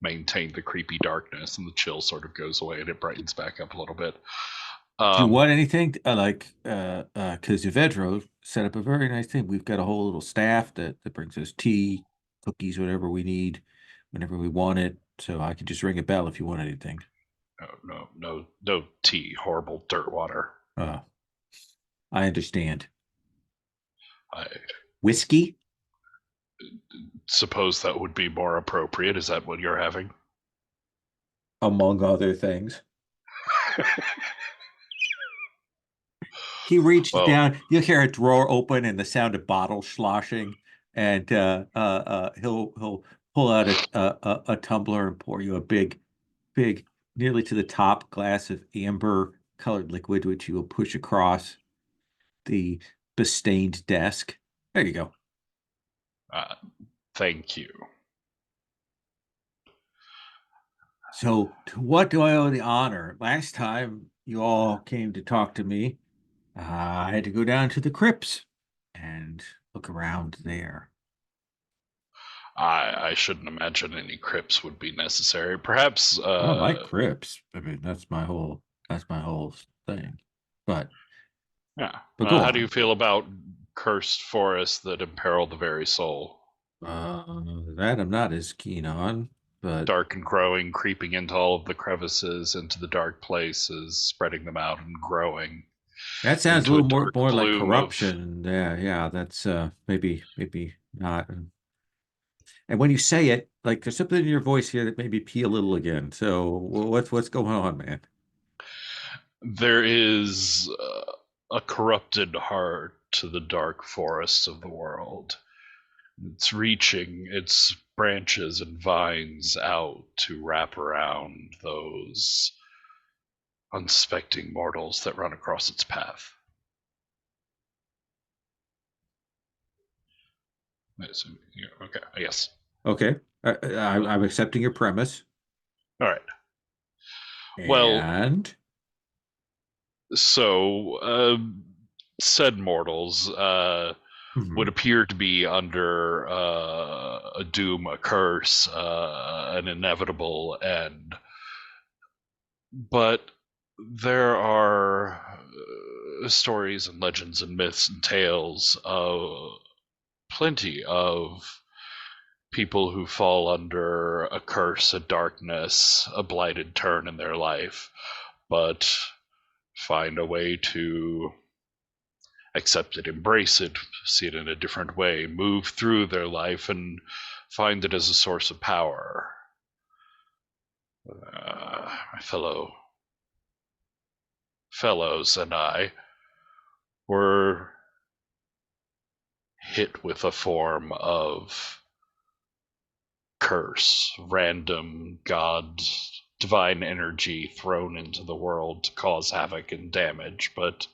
maintain the creepy darkness, and the chill sort of goes away, and it brightens back up a little bit. Do you want anything? Because Yvedro set up a very nice thing. We've got a whole little staff that brings us tea, cookies, whatever we need, whenever we want it. So I can just ring a bell if you want anything. No tea. Horrible dirt water. I understand. I Whiskey? suppose that would be more appropriate. Is that what you're having? Among other things. He reached down. You'll hear a drawer open and the sound of bottles sloshing, and he'll pull out a tumbler and pour you a big, nearly to the top glass of amber-colored liquid, which you will push across the bestained desk. There you go. Thank you. So, to what do I owe the honor? Last time you all came to talk to me, I had to go down to the crypts and look around there. I shouldn't imagine any crypts would be necessary. Perhaps. I like crypts. I mean, that's my whole thing. But Yeah. But go How on. do you feel about cursed forests that imperil the very soul? That I'm not as keen on. But Dark and growing, creeping into all of the crevices, into the dark places, spreading them out and growing. that sounds a into a little dark more like plume of- corruption. Yeah, that's maybe not. And when you say it, like there's something in your voice here that made me pee a little again. So what's going on, man? There is a corrupted heart to the dark forests of the world. It's reaching its branches and vines out to wrap around those unsuspecting mortals that run across its path. Okay, I guess. Okay, I'm accepting your premise. All right. Well, And so said mortals would Mhm. appear to be under a doom, a curse, an inevitable end. But there are stories and legends and myths and tales of plenty of people who fall under a curse, a darkness, a blighted turn in their life, but find a way to accept it, embrace it, see it in a different way, move through their life and find it as a source of power. My fellows and I were hit with a form of curse, random god, divine energy thrown into the world to cause havoc and damage, but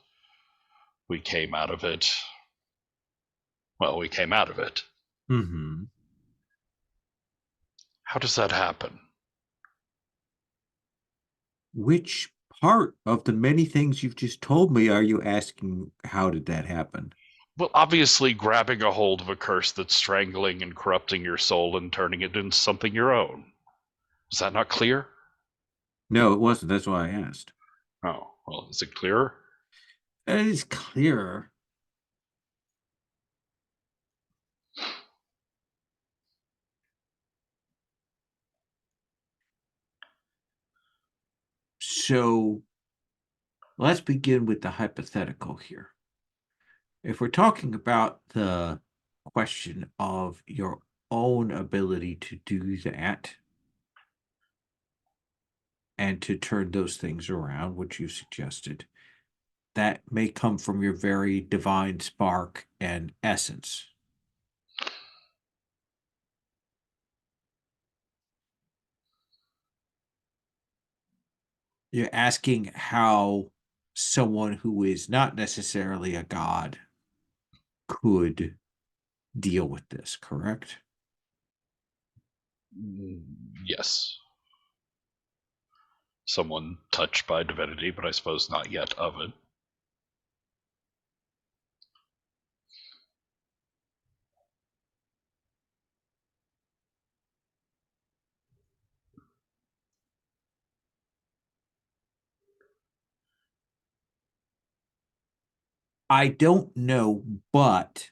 we came out of it. Well, we came out of it. Mhm. How does that happen? Which part of the many things you've just told me are you asking? How did that happen? Well, obviously, grabbing a hold of a curse that's strangling and corrupting your soul and turning it into something your own. Is that not clear? No, it wasn't. That's why I asked. Oh, well, is it clearer? It is clearer. So let's begin with the hypothetical here. If we're talking about the question of your own ability to do that and to turn those things around, which you suggested, that may come from your very divine spark and essence. You're asking how someone who is not necessarily a god could deal with this, correct? Yes. Someone touched by divinity, but I suppose not yet of it. I don't know, but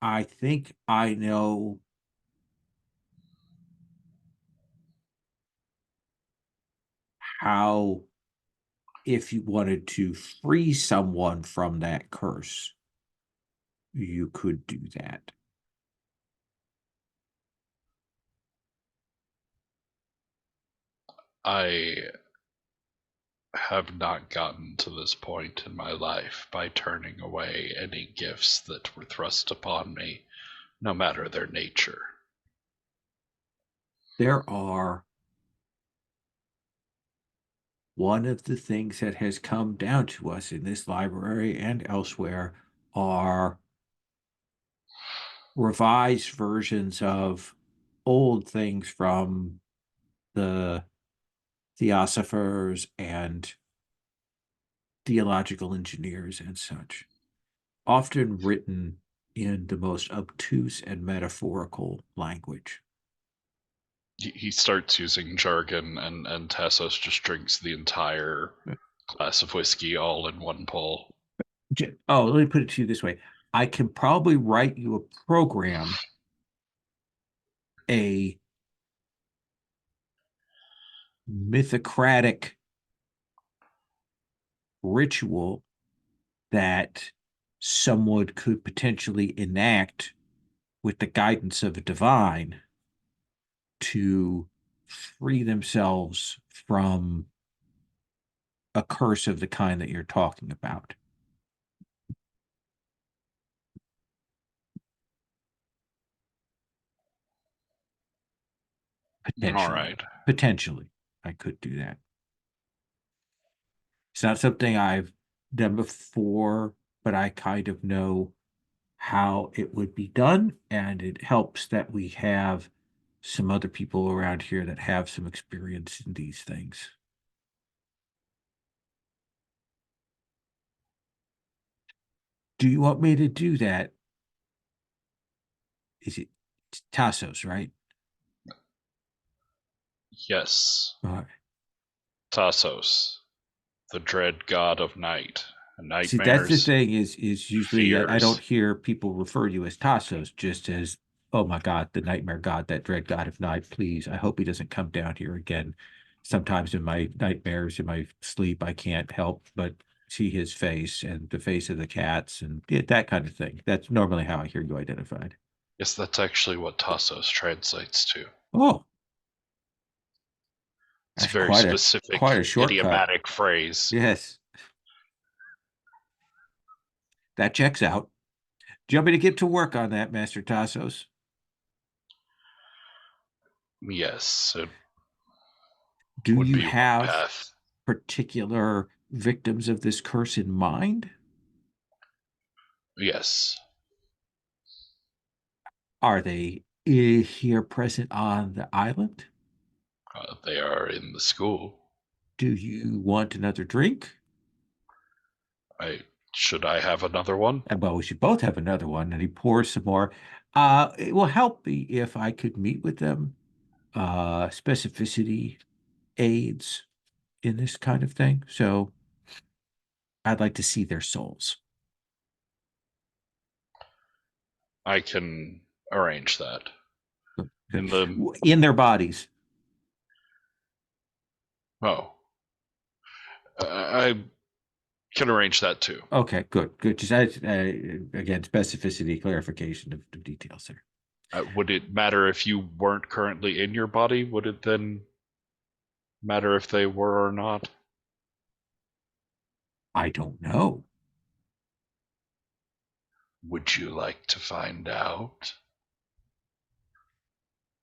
I think I know how, if you wanted to free someone from that curse, you could do that. I have not gotten to this point in my life by turning away any gifts that were thrust upon me, no matter their nature. There are one of the things that has come down to us in this library and elsewhere are revised versions of old things from the theosophers and theological engineers and such, often written in the most obtuse and metaphorical language. He starts using jargon, and Tassos just drinks the entire glass of whiskey all in one pull. Oh, let me put it to you this way. I can probably write you a program, a mythocratic ritual that someone could potentially enact with the guidance of a divine to free themselves from a curse of the kind that you're talking about. All right. Potentially, I could do that. It's not something I've done before, but I kind of know how it would be done, and it helps that we have some other people around here that have some experience in these things. Do you want me to do that? Is it Tassos, right? Yes, All right. Tassos, the dread god of night, and See, that's the nightmares, thing is usually I don't fears. hear people refer to you as Tassos, just as, oh my God, the nightmare god, that dread god of night. Please, I hope he doesn't come down here again. Sometimes in my nightmares, in my sleep, I can't help but see his face and the face of the cats and that kind of thing. That's normally how I hear you identified. Yes, that's actually what Tassos translates to. Oh, It's a that's very quite a specific shortcut. idiomatic phrase. Yes, that checks out. Do you want me to get to work on that, Master Tassos? Yes, it Do would you be one have path. particular victims of this curse in mind? Yes, Are they here present on the island? they are in the school. Do you want another drink? Should I have another one? And well, we should both have another one. And he pours some more. It will help me if I could meet with them. Specificity aids in this kind of thing. So I'd like to see their souls. I can arrange that. In the In their bodies. I can arrange that too. Okay, good. Just again, specificity, clarification of details there. Would it matter if you weren't currently in your body? Would it then matter if they were or not? I don't know. Would you like to find out?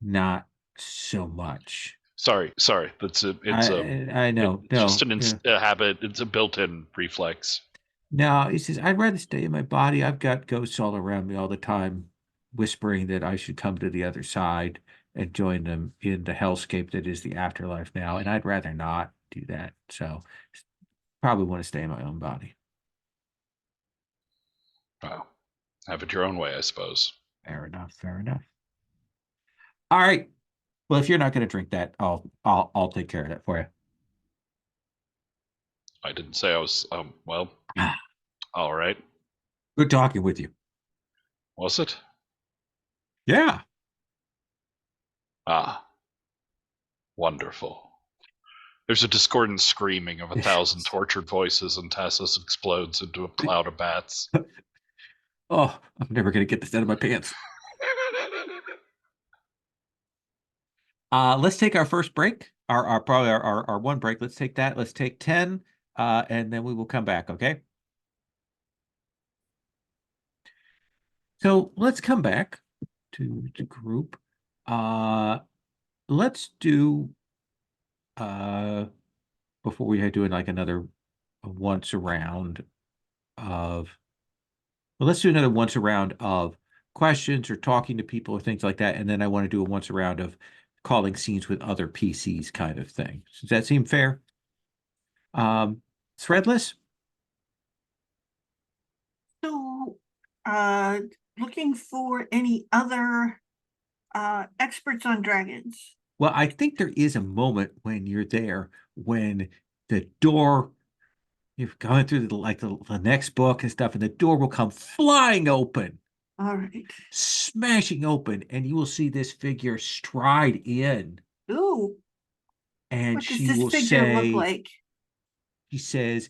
Not so much. Sorry. It's I know. No, just a habit. It's a built-in reflex. no. He says, I'd rather stay in my body. I've got ghosts all around me all the time, whispering that I should come to the other side and join them in the hellscape that is the afterlife now. And I'd rather not do that. So probably want to stay in my own body. Well, have it your own way, I suppose. Fair enough. Fair enough. All right. Well, if you're not going to drink that, I'll take care of that for you. I didn't say I was. Well, all right. Good talking with you. Was it? Yeah. Ah, wonderful. There's a discordant screaming of 1,000 tortured voices, and Tassos explodes into a cloud of bats. Oh, I'm never going to get this out of my pants. Let's take our first break. Our one break. Let's take that. Let's take 10, and then we will come back. Okay. So let's come back to the group. Let's do before we do like another once around of. Well, let's do another once around of questions or talking to people or things like that, and then I want to do a once around of calling scenes with other PCs kind of thing. Does that seem fair? Threadless? So, looking for any other experts on dragons. Well, I think there is a moment when you're there when the door, you're going through the next book and stuff, and the door will come flying open, All right. smashing open, and you will see this figure stride in, Ooh, and what does she this will figure look say, like? she says,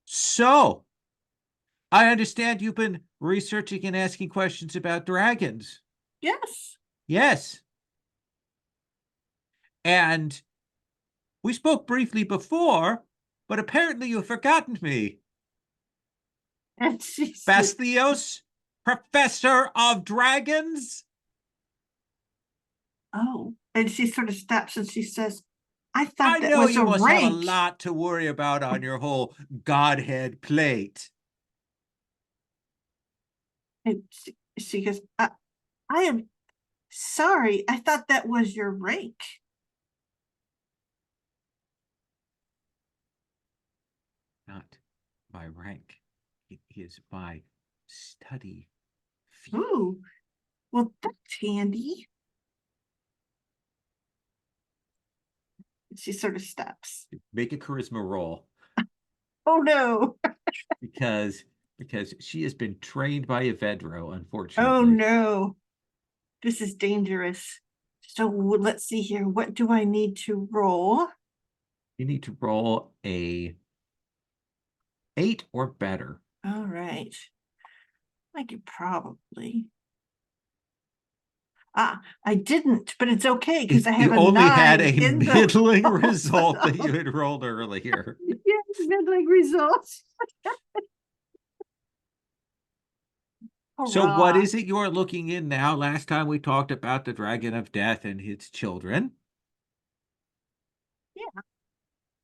"So, I understand you've been researching and asking questions about dragons." Yes. Yes. And we spoke briefly before, but apparently you've forgotten me. And she said, Bastios, Professor of Dragons? oh, and she sort of stops and she says, I thought I that know was you a must have a rank. lot to worry about on your whole Godhead plate. And she goes, I am Sorry, I thought that was your rank. Not by rank. It is by study field. Ooh, well, that's handy. She sort of stops. Make a charisma roll Oh no. because she has been trained by Evedro, Oh unfortunately. no. This is dangerous. So let's see here. What do I need to roll? You need to roll a 8 or better. All right. I could probably. Ah, I didn't, but it's okay because I have You a only 9 had a in the middling result that you had rolled earlier. Yeah, middling results. So what Hurrah. is it you're looking in now? Last time we talked about the Dragon of Death and its children.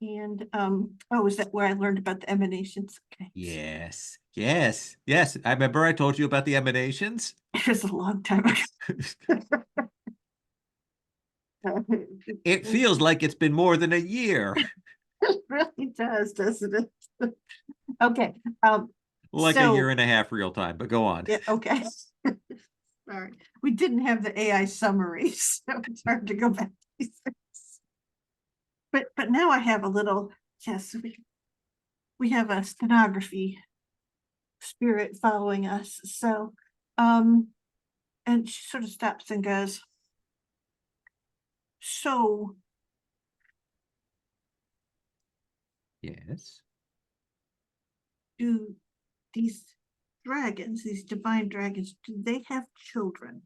And oh, is that where I learned about the emanations? Okay. Yes, yes, yes. I remember I told you about the emanations. It was a long time ago. It feels like it's been more than a year. It really does, doesn't it? Okay. Like a So- year and a half real time, but go on. Yeah, okay. Sorry. We didn't have the AI summaries, so it's hard to go back to these things. But now I have a little, yes, we have a stenography spirit following us. So and she sort of stops and goes, so Yes. do these dragons, these divine dragons, do they have children?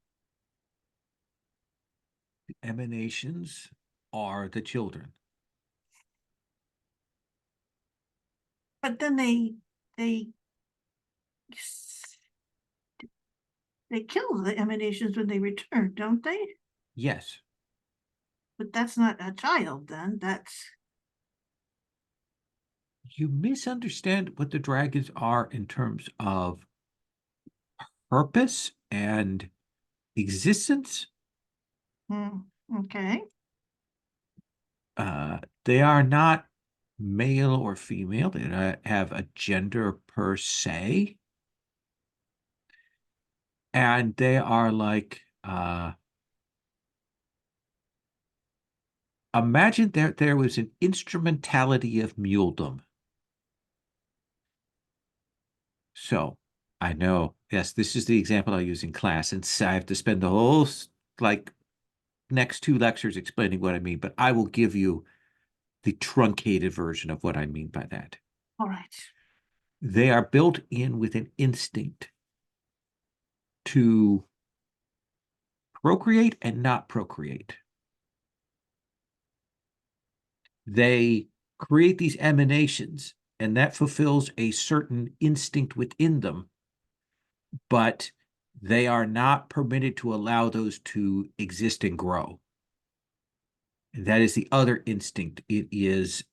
The emanations are the children. But then they kill the emanations when they return, don't they? Yes. But that's not a child then, that's You misunderstand what the dragons are in terms of purpose and existence. okay. They are not male or female. They don't have a gender per se. And they are like, imagine there was an instrumentality of muledom. So I know, yes, this is the example I use in class, and I have to spend the whole like next 2 lectures explaining what I mean, but I will give you the truncated version of what I mean by that. All right. They are built in with an instinct to procreate and not procreate. They create these emanations, and that fulfills a certain instinct within them, but they are not permitted to allow those to exist and grow. And that is the other instinct. It is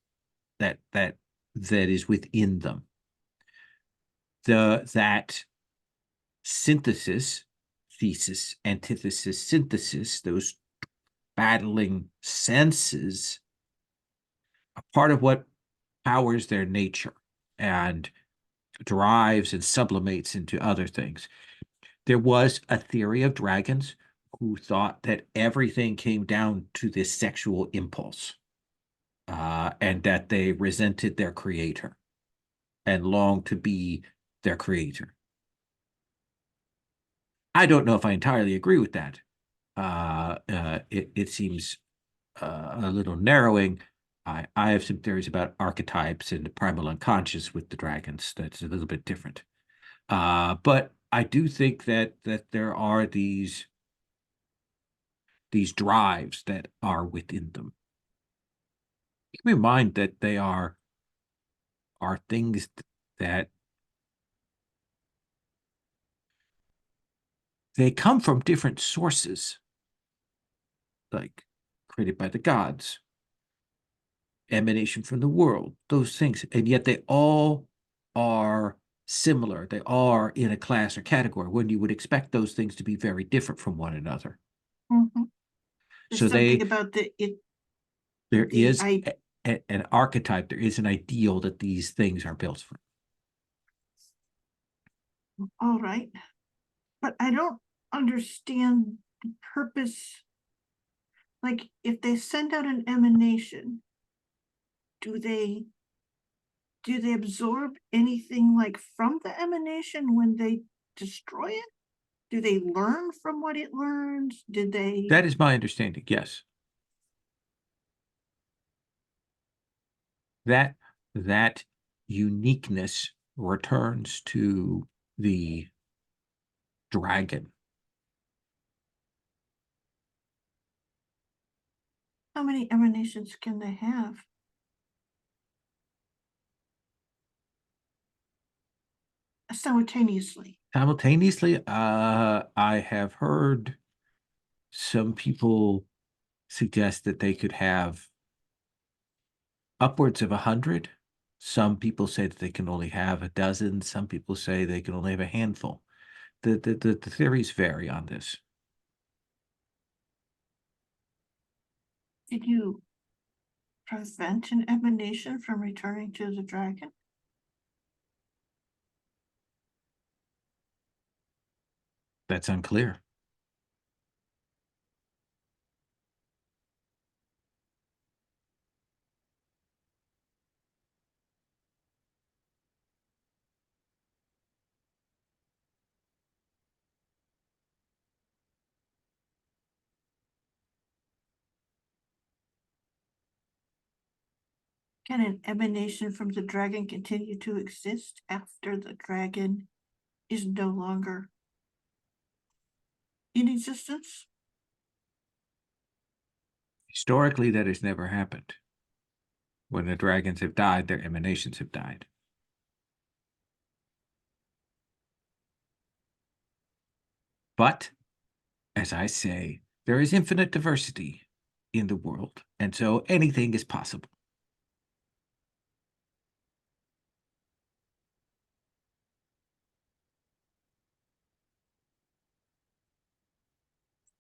that is within them. That synthesis, thesis, antithesis, synthesis, those battling senses are part of what powers their nature and drives and sublimates into other things. There was a theory of dragons who thought that everything came down to this sexual impulse, and that they resented their creator and longed to be their creator. I don't know if I entirely agree with that. It seems a little narrowing. I have some theories about archetypes and the primal unconscious with the dragons. That's a little bit different. But I do think that there are these drives that are within them. Keep in mind that they are things that they come from different sources, like created by the gods, emanation from the world, those things, and yet they all are similar. They are in a class or category when you would expect those things to be very different from one another. Mhm. There's So something they, about there the is an archetype, there is an ideal that these things are built from. all right. But I don't understand the purpose. Like, if they send out an emanation, do they absorb anything like from the emanation when they destroy it? Do they learn from what it learns? Did they? That is my understanding, yes. That uniqueness returns to the dragon. How many emanations can they have? Simultaneously. Simultaneously, I have heard some people suggest that they could have upwards of 100. Some people say that they can only have a dozen. Some people say they can only have a handful. The theories vary on this. Did you prevent an emanation from returning to the dragon? That's unclear. Can an emanation from the dragon continue to exist after the dragon is no longer in existence? Historically, that has never happened. When the dragons have died, their emanations have died. But, as I say, there is infinite diversity in the world, and so anything is possible.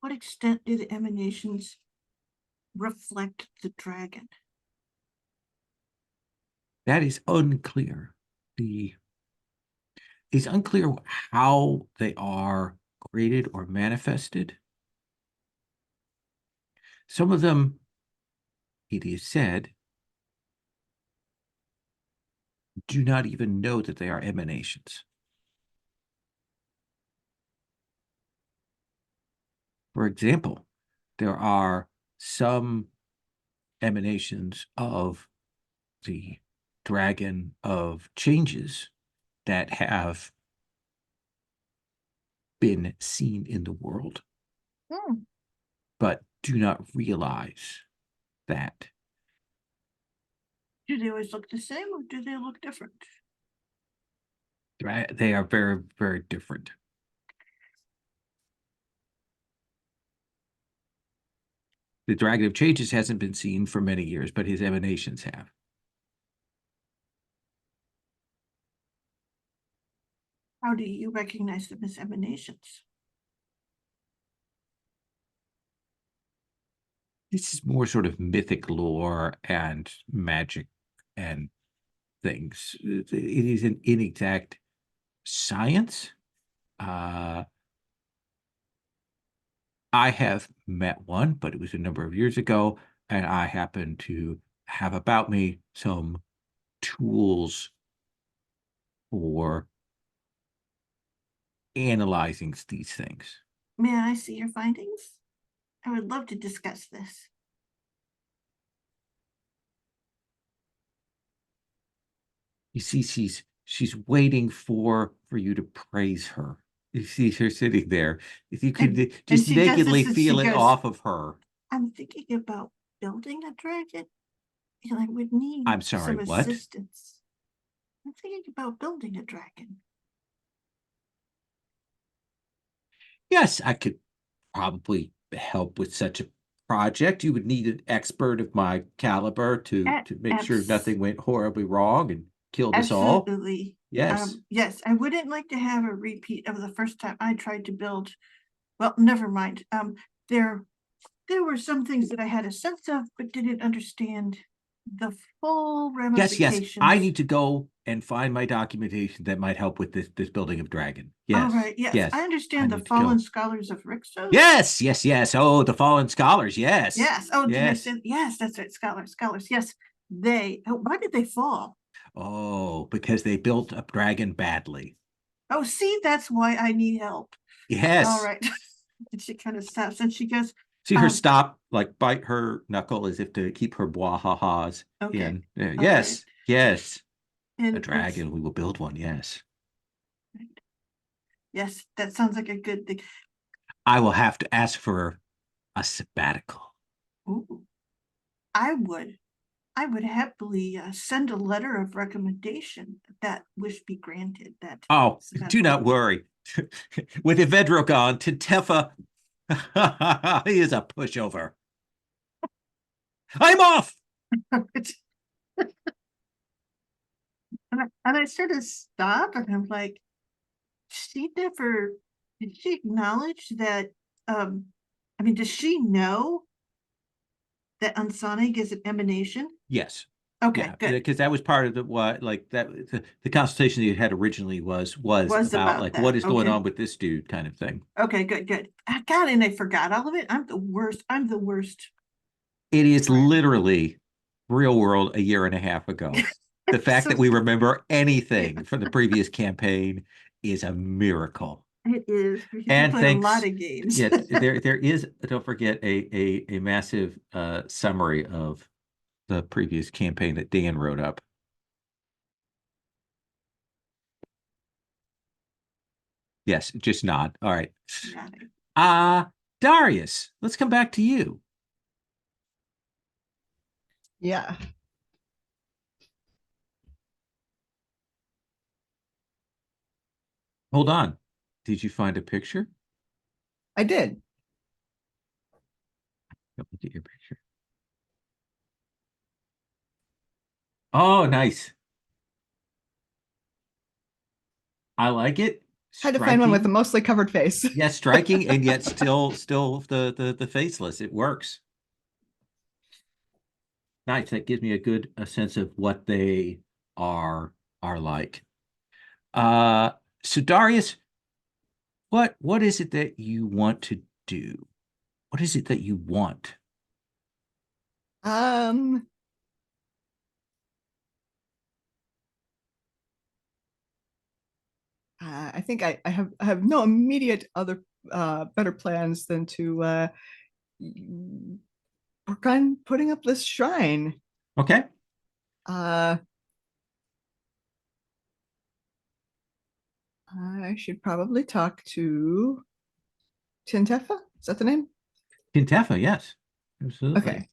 What extent do the emanations reflect the dragon? That is unclear. It's unclear how they are created or manifested. Some of them, it is said, do not even know that they are emanations. For example, there are some emanations of the dragon of changes that have been seen in the world, but do not realize that. Do they always look the same or do they look different? They are very, very different. The dragon of changes hasn't been seen for many years, but his emanations have. How do you recognize them as emanations? This is more sort of mythic lore and magic and things. It is an inexact science. I have met one, but it was a number of years ago, and I happen to have about me some tools for analyzing these things. May I see your findings? I would love to discuss this. You see, she's waiting for you to praise her. You see her sitting there. If you could just she does this nakedly and feel she it goes, off of her. I'm thinking about building a dragon, and I would need I'm sorry, some what? assistance. I'm thinking about building a dragon. Yes, I could probably help with such a project. You would need an expert of my caliber to make sure nothing went horribly wrong and killed us all. Absolutely. Yes. Yes, I wouldn't like to have a repeat of the first time I tried to build. Well, never mind. there were some things that I had a sense of, but didn't understand the full Yes, ramifications. I need to go and find my documentation that might help with this building of dragon. All Yes, right, yes, yes, I understand the need to go. fallen scholars of Rixos. Yes. Oh, the fallen scholars. Yes. Yes. Oh, did I Yes. say? Yes, that's right. Scholars. Yes, they. Oh, why did they fall? Oh, because they built a dragon badly. Oh, see, that's why I need help. Yes. All right. And she kind of stops and she goes, See her stop, like bite her knuckle as if to keep her blah-ha-has okay. in. All Yes, right. yes. And A dragon, we will build one, yes. Yes, that sounds like a good thing. I will have to ask for a sabbatical. Ooh, I would happily send a letter of recommendation that wish be granted. That Oh, do sabbatical. not worry. With Evedro gone, Tintefa he is a pushover. I'm off. And I sort of stop and I'm like, did she acknowledge that, I mean, does she know that Unsonic is an emanation? Yes. Okay, Yeah, good. because that was part of the consultation that you had originally was about like that, what is going okay. on with this dude kind of thing. Okay, good. God, and I forgot all of it. I'm the worst. It is Right. literally real world a year and a half ago. The fact that we remember anything from the previous campaign is a miracle. It is. We And played thanks, a lot of games. yeah, there is, don't forget, a massive summary of the previous campaign that Dan wrote up. Yes, just nod. All right. Darius, let's come back to you. Yeah. Hold on. Did you find a picture? I did. Let me get your picture. Oh, nice. I like it. Had to find one with a Striking. mostly covered face. Yeah, striking and yet still the faceless. It works. Nice. That gives me a sense of what they are like. So Darius, what is it that you want to do? What is it that you want? I think I have no immediate other better plans than to work on putting up this shrine. Okay. I should probably talk to Tintefa. Is that the name? Kintefa, yes. Absolutely. Okay.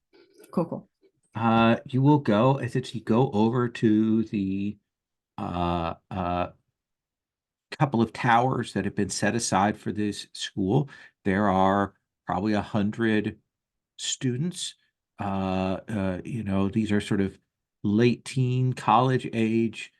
Cool. You will go as if you go over to the couple of towers that have been set aside for this school. There are probably 100 students. These are sort of late teen, college age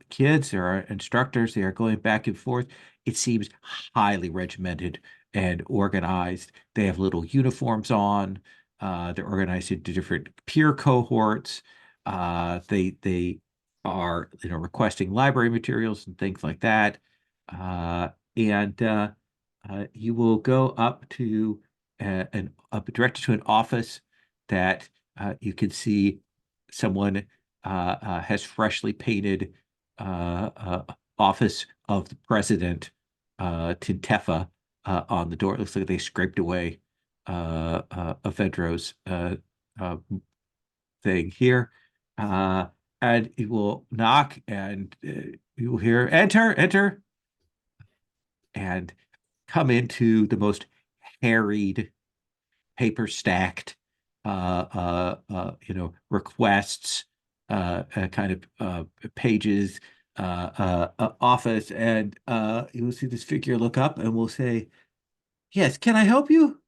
kids. There are instructors. They are going back and forth. It seems highly regimented and organized. They have little uniforms on. They're organized into different peer cohorts. They are requesting library materials and things like that. And you will go up to directed to an office that you can see someone has freshly painted office of the president, Tintefa, on the door. It looks like they scraped away Avedro's thing here. And it will knock and you will hear, enter, and come into the most harried, paper stacked, requests, kind of pages, office, and you will see this figure look up and will say, "Yes, can I help you?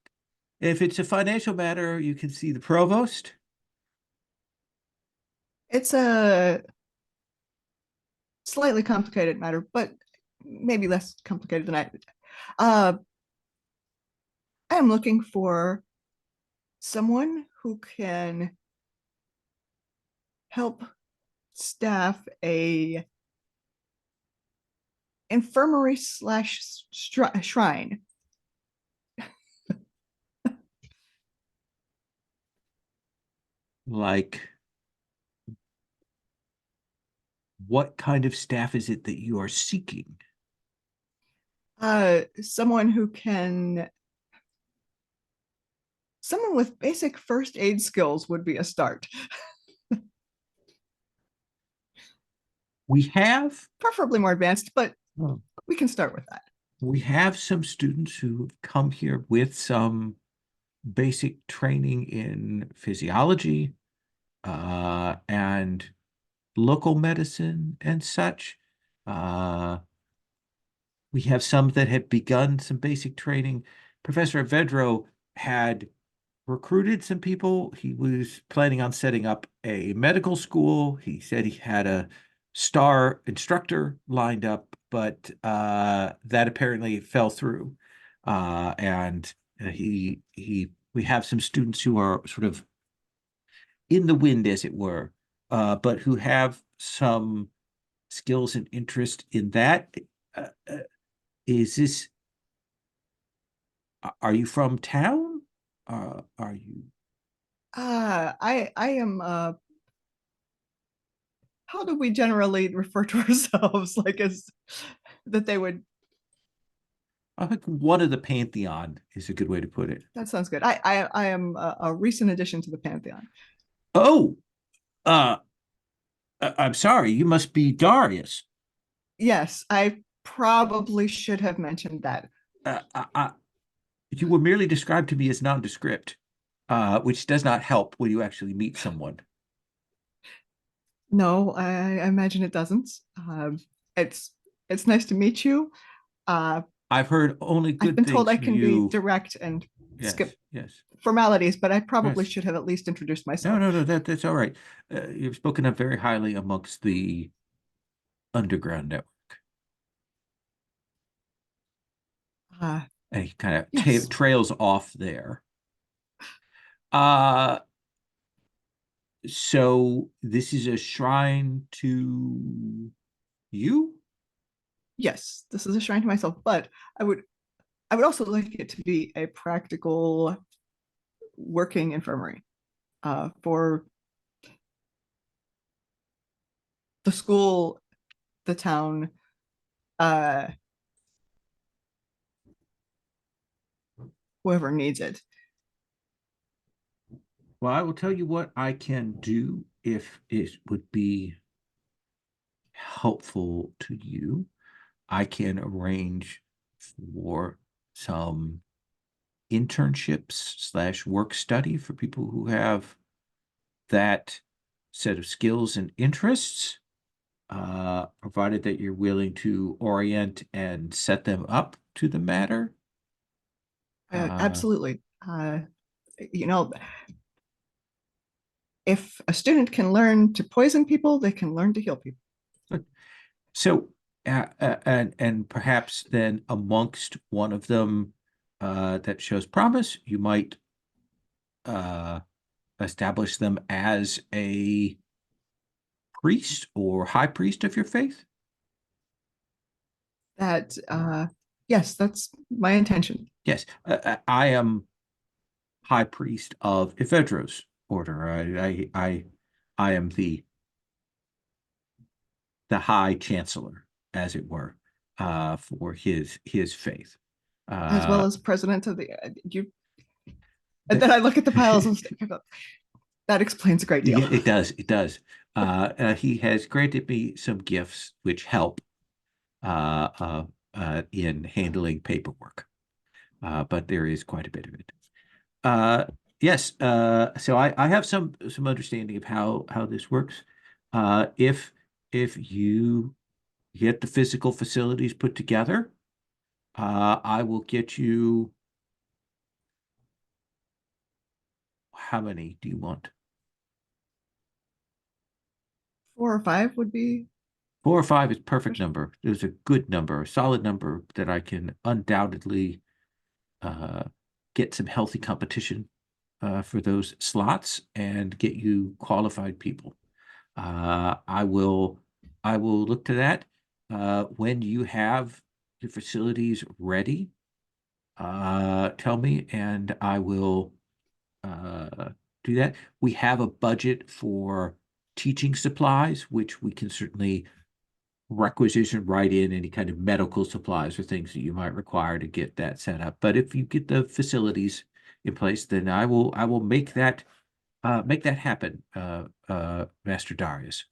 If it's a financial matter, you can see the provost." It's a slightly complicated matter, but maybe less complicated than I. I am looking for someone who can help staff a infirmary slash shrine. Like, what kind of staff is it that you are seeking? Someone who can, someone with basic first aid skills would be a start. We have Preferably more advanced, but Oh. we can start with that. we have some students who've come here with some basic training in physiology, and local medicine and such. We have some that have begun some basic training. Professor Vedro had recruited some people. He was planning on setting up a medical school. He said he had a star instructor lined up, but that apparently fell through. And we have some students who are sort of in the wind, as it were, but who have some skills and interest in that. Is this, are you from town? Are you? I am how do we generally refer to ourselves, like, as that they would? I think one of the pantheon is a good way to put it. That sounds good. I am a recent addition to the pantheon. Oh, I'm sorry. You must be Darius. Yes, I probably should have mentioned that. You were merely described to me as nondescript, which does not help when you actually meet someone. No, I imagine it doesn't. It's nice to meet you. I've heard only good I've been things told I from can you. be direct and Yes, skip yes. formalities, but I probably Yes. should have at least introduced No, myself. no, no, that's all right. You've spoken up very highly amongst the underground network. And he kind of Yes. trails off there. So this is a shrine to you? Yes, this is a shrine to myself, but I would also like it to be a practical working infirmary for the school, the town, whoever needs it. Well, I will tell you what I can do if it would be helpful to you. I can arrange for some internships slash work study for people who have that set of skills and interests, provided that you're willing to orient and set them up to the matter. Absolutely. You know, if a student can learn to poison people, they can learn to heal people. So, and perhaps then amongst one of them that shows promise, you might establish them as a priest or high priest of your faith. That yes, that's my intention. Yes, I am high priest of Ephedro's order. I am the high chancellor, as it were, for his faith. As well as president of the you. And then I look at the piles and that explains a great deal. Yeah, it does. It does. He has granted me some gifts which help in handling paperwork, but there is quite a bit of it. Yes. So I have some understanding of how this works. If you get the physical facilities put together, I will get you. How many do you want? 4 or 5 would be. 4 or 5 is perfect number. There's a good number, a solid number that I can undoubtedly get some healthy competition for those slots and get you qualified people. I will look to that. When you have your facilities ready, tell me and I will do that. We have a budget for teaching supplies, which we can certainly requisition right in any kind of medical supplies or things that you might require to get that set up. But if you get the facilities in place, then I will make that happen, Master Darius.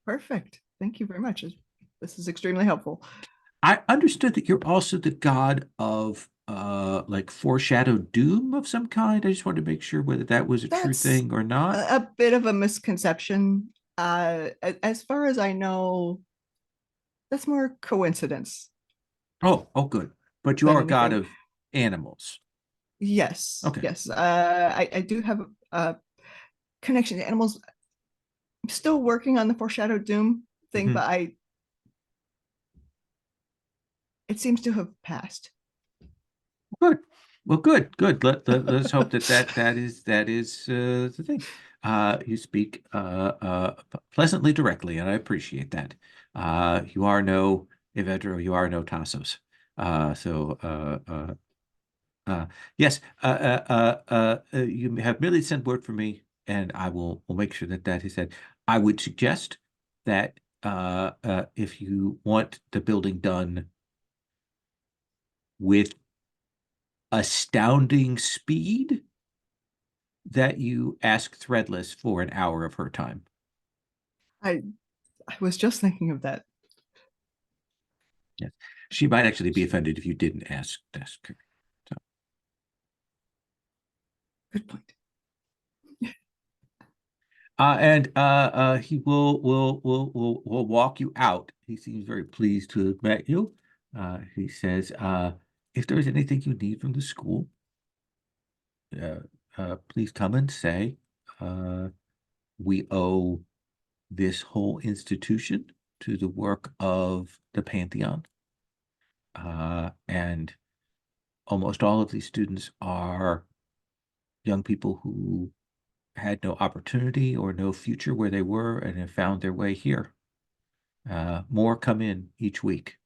Perfect. Thank you very much. This is extremely helpful. I understood that you're also the god of like foreshadowed doom of some kind. I just wanted to make sure whether that was a true That's thing or not. a bit of a misconception. As far as I know, that's more coincidence. Oh, good. But you than are a god anything. of animals. Yes. Okay. Yes. I do have a connection to animals. I'm still working on the foreshadowed doom thing, Mhm. but it seems to have passed. Good. Well, good. Let's hope that is the thing. You speak pleasantly directly, and I appreciate that. You are no Evedro, you are no Tassos. Yes, you have merely sent word for me, and I will make sure that is said. I would suggest that if you want the building done with astounding speed, that you ask Threadless for an hour of her time. I was just thinking of that. Yes, she might actually be offended if you didn't ask her. So. Good point. And he will walk you out. He seems very pleased to have met you. He says, if there is anything you need from the school, please come and say. We owe this whole institution to the work of the Pantheon. And almost all of these students are young people who had no opportunity or no future where they were and have found their way here. More come in each week.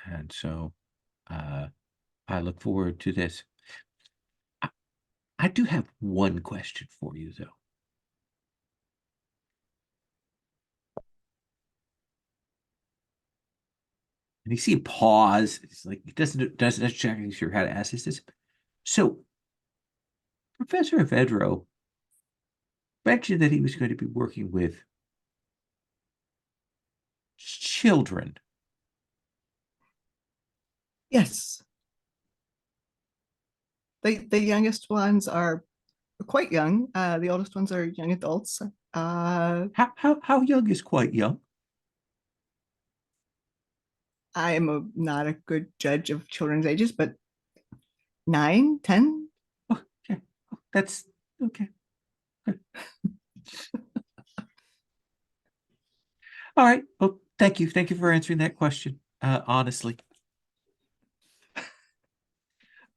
And so I look forward to this. I do have one question for you, though. And you see him pause. It's like he doesn't exactly sure how to ask this. So Professor Evedro mentioned that he was going to be working with children. Yes. The youngest ones are quite young. The oldest ones are young adults. How young is quite young? I am not a good judge of children's ages, but 9, 10. Oh, okay. That's okay. All right. Well, thank you. Thank you for answering that question. Honestly.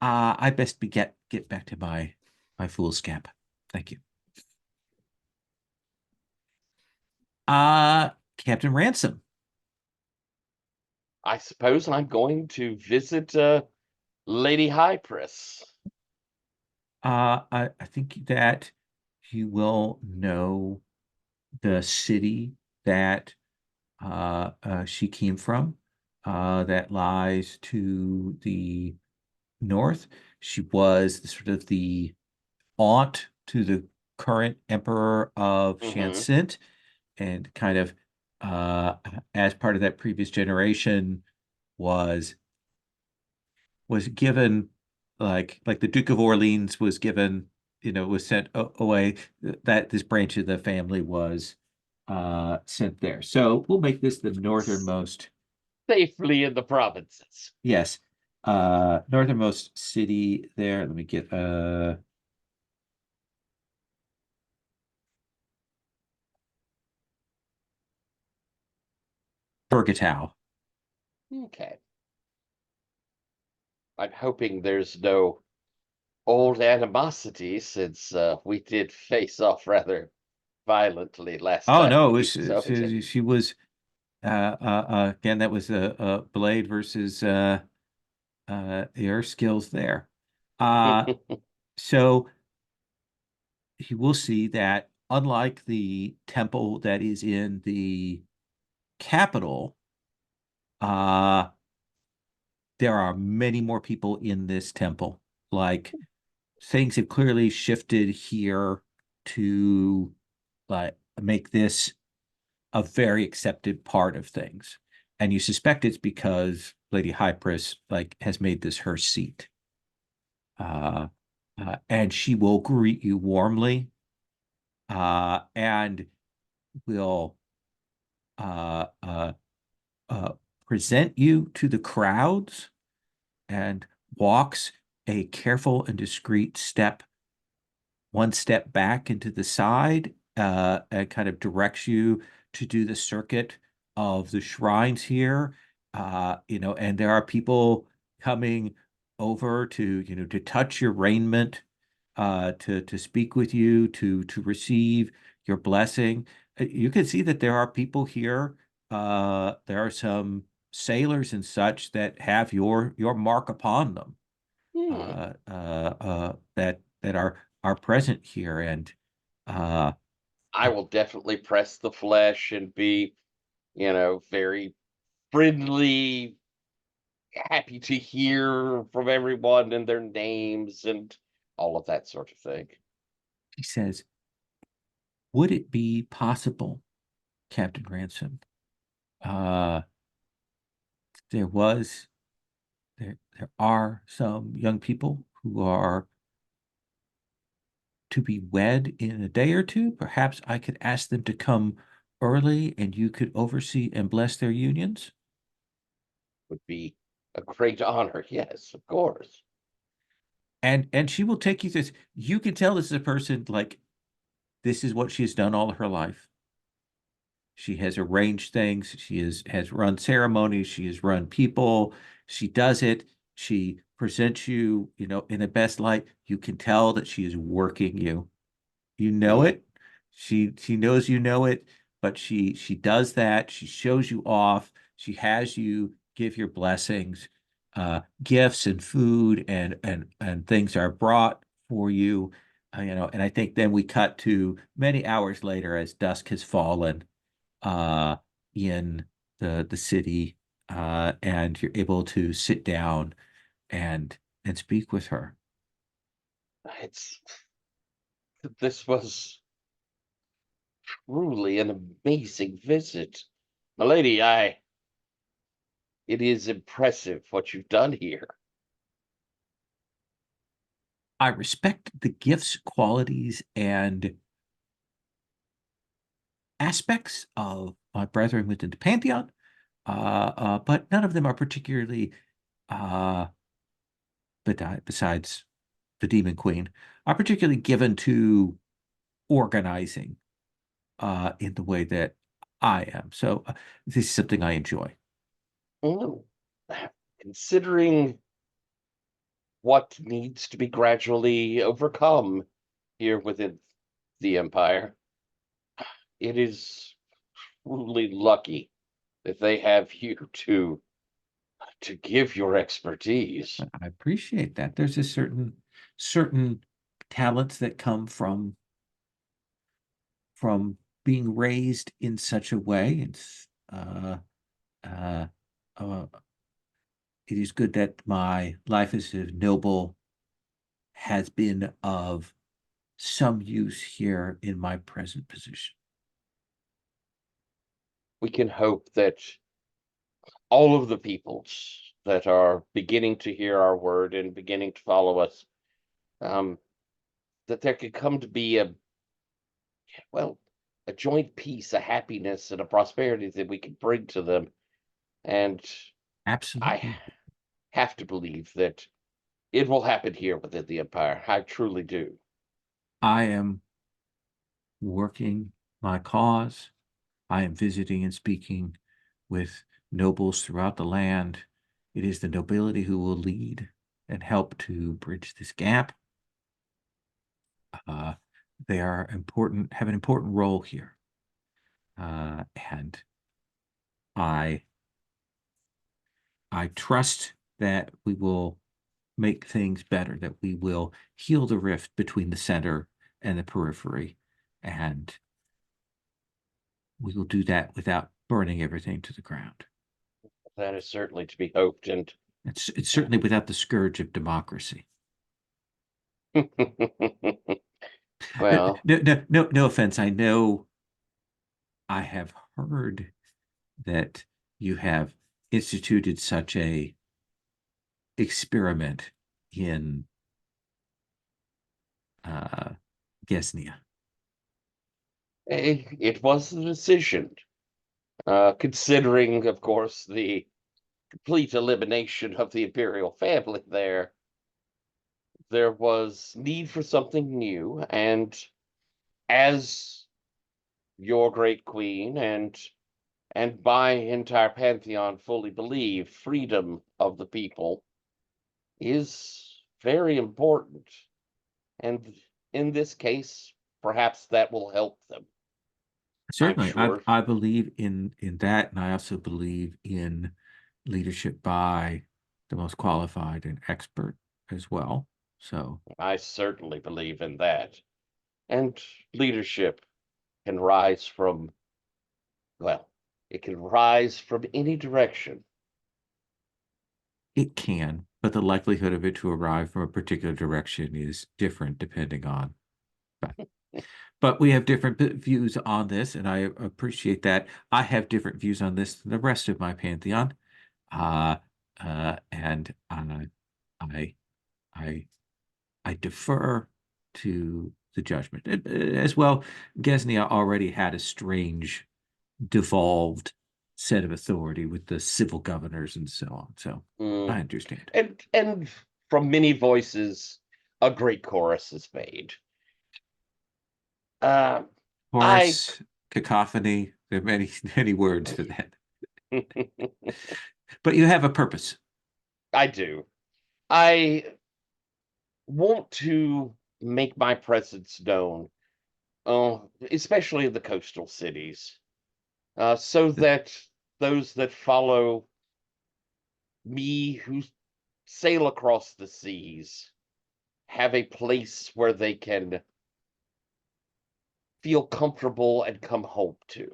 I best get back to my fool's camp. Thank you. Captain Ransom. I suppose I'm going to visit Lady Hypress. I think that you will know the city that she came from, that lies to the north. She was sort of the aunt to the current emperor of Shansint, and kind of as part of that previous generation was given like the Duke of Orleans was given, was sent away. That this branch of the family was sent there. So we'll make this the northernmost. Safely in the provinces. Yes. Northernmost city there. Let me get Burgatow. Okay. I'm hoping there's no old animosity since we did face off rather violently last Oh time no, it we was saw each other. she was again, that was a Blade versus your skills there. So you will see that unlike the temple that is in the capital, uh there are many more people in this temple. Like things have clearly shifted here to like make this a very accepted part of things. And you suspect it's because Lady Hypris like has made this her seat. Uh, and she will greet you warmly, and will uh, uh, uh, present you to the crowds and walks a careful and discreet one step back into the side, and kind of directs you to do the circuit of the shrines here. And there are people coming over to touch your raiment, to speak with you, to receive your blessing. You can see that there are people here. There are some sailors and such that have your mark upon them, Hmm. that are present here, and uh, I will definitely press the flesh and be, very friendly, happy to hear from everyone and their names and all of that sort of thing. he says, "Would it be possible, Captain Ransom? Uh, there was there are some young people who are to be wed in a day or two. Perhaps I could ask them to come early, and you could oversee and bless their unions." Would be a great honor. Yes, of course. And she will take you through this. You can tell this is a person like this is what she has done all her life. She has arranged things. She has run ceremonies. She has run people. She does it. She presents you, in the best light. You can tell that she is working you. You know Hmm. it. She knows you know it, but she does that. She shows you off. She has you give your blessings. Gifts and food and things are brought for you. And I think then we cut to many hours later as dusk has fallen, uh, in the city, and you're able to sit down and speak with her. It's this was truly an amazing visit. My lady, it is impressive what you've done here. I respect the gifts, qualities, and aspects of my brethren within the pantheon, but none of them are particularly, uh, besides the Demon Queen, are particularly given to organizing, in the way that I am. So this is something I enjoy. Mm. Considering what needs to be gradually overcome here within the Empire, it is truly lucky that they have you to give your expertise. I appreciate that. There's a certain talents that come from being raised in such a way. Uh, uh, uh, it is good that my life as a noble has been of some use here in my present position. We can hope that all of the peoples that are beginning to hear our word and beginning to follow us, um, that there could come to be well, a joint peace, a happiness, and a prosperity that we could bring to them. And I Absolutely. have to believe that it will happen here within the Empire. I truly do. I am working my cause. I am visiting and speaking with nobles throughout the land. It is the nobility who will lead and help to bridge this gap. they are important, have an important role here. And I trust that we will make things better, that we will heal the rift between the center and the periphery, and we will do that without burning everything to the ground. That is certainly to be hoped, and It's certainly without the scourge of democracy. well, No offense. I know I have heard that you have instituted such a experiment in Gesnia. it was the decision, considering, of course, the complete elimination of the imperial family there. There was need for something new, and as your great queen and my entire pantheon fully believe, freedom of the people is very important. And in this case, perhaps that will help them. Certainly, sure. I believe in that, and I also believe in leadership by the most qualified and expert as well. So I certainly believe in that. And leadership can rise from, well, it can rise from any direction. it can, but the likelihood of it to arrive from a particular direction is different depending on. But we have different views on this, and I appreciate that. I have different views on this than the rest of my pantheon, and I defer to the judgment. As well, Gesnia already had a strange, devolved set of authority with the civil governors and so on. So Mm. I understand. And from many voices, a great chorus is made. Chorus, cacophony, there are many, many words for that. But you have a purpose. I do. I want to make my presence known, especially in the coastal cities, so that those that follow me who sail across the seas have a place where they can feel comfortable and come home to.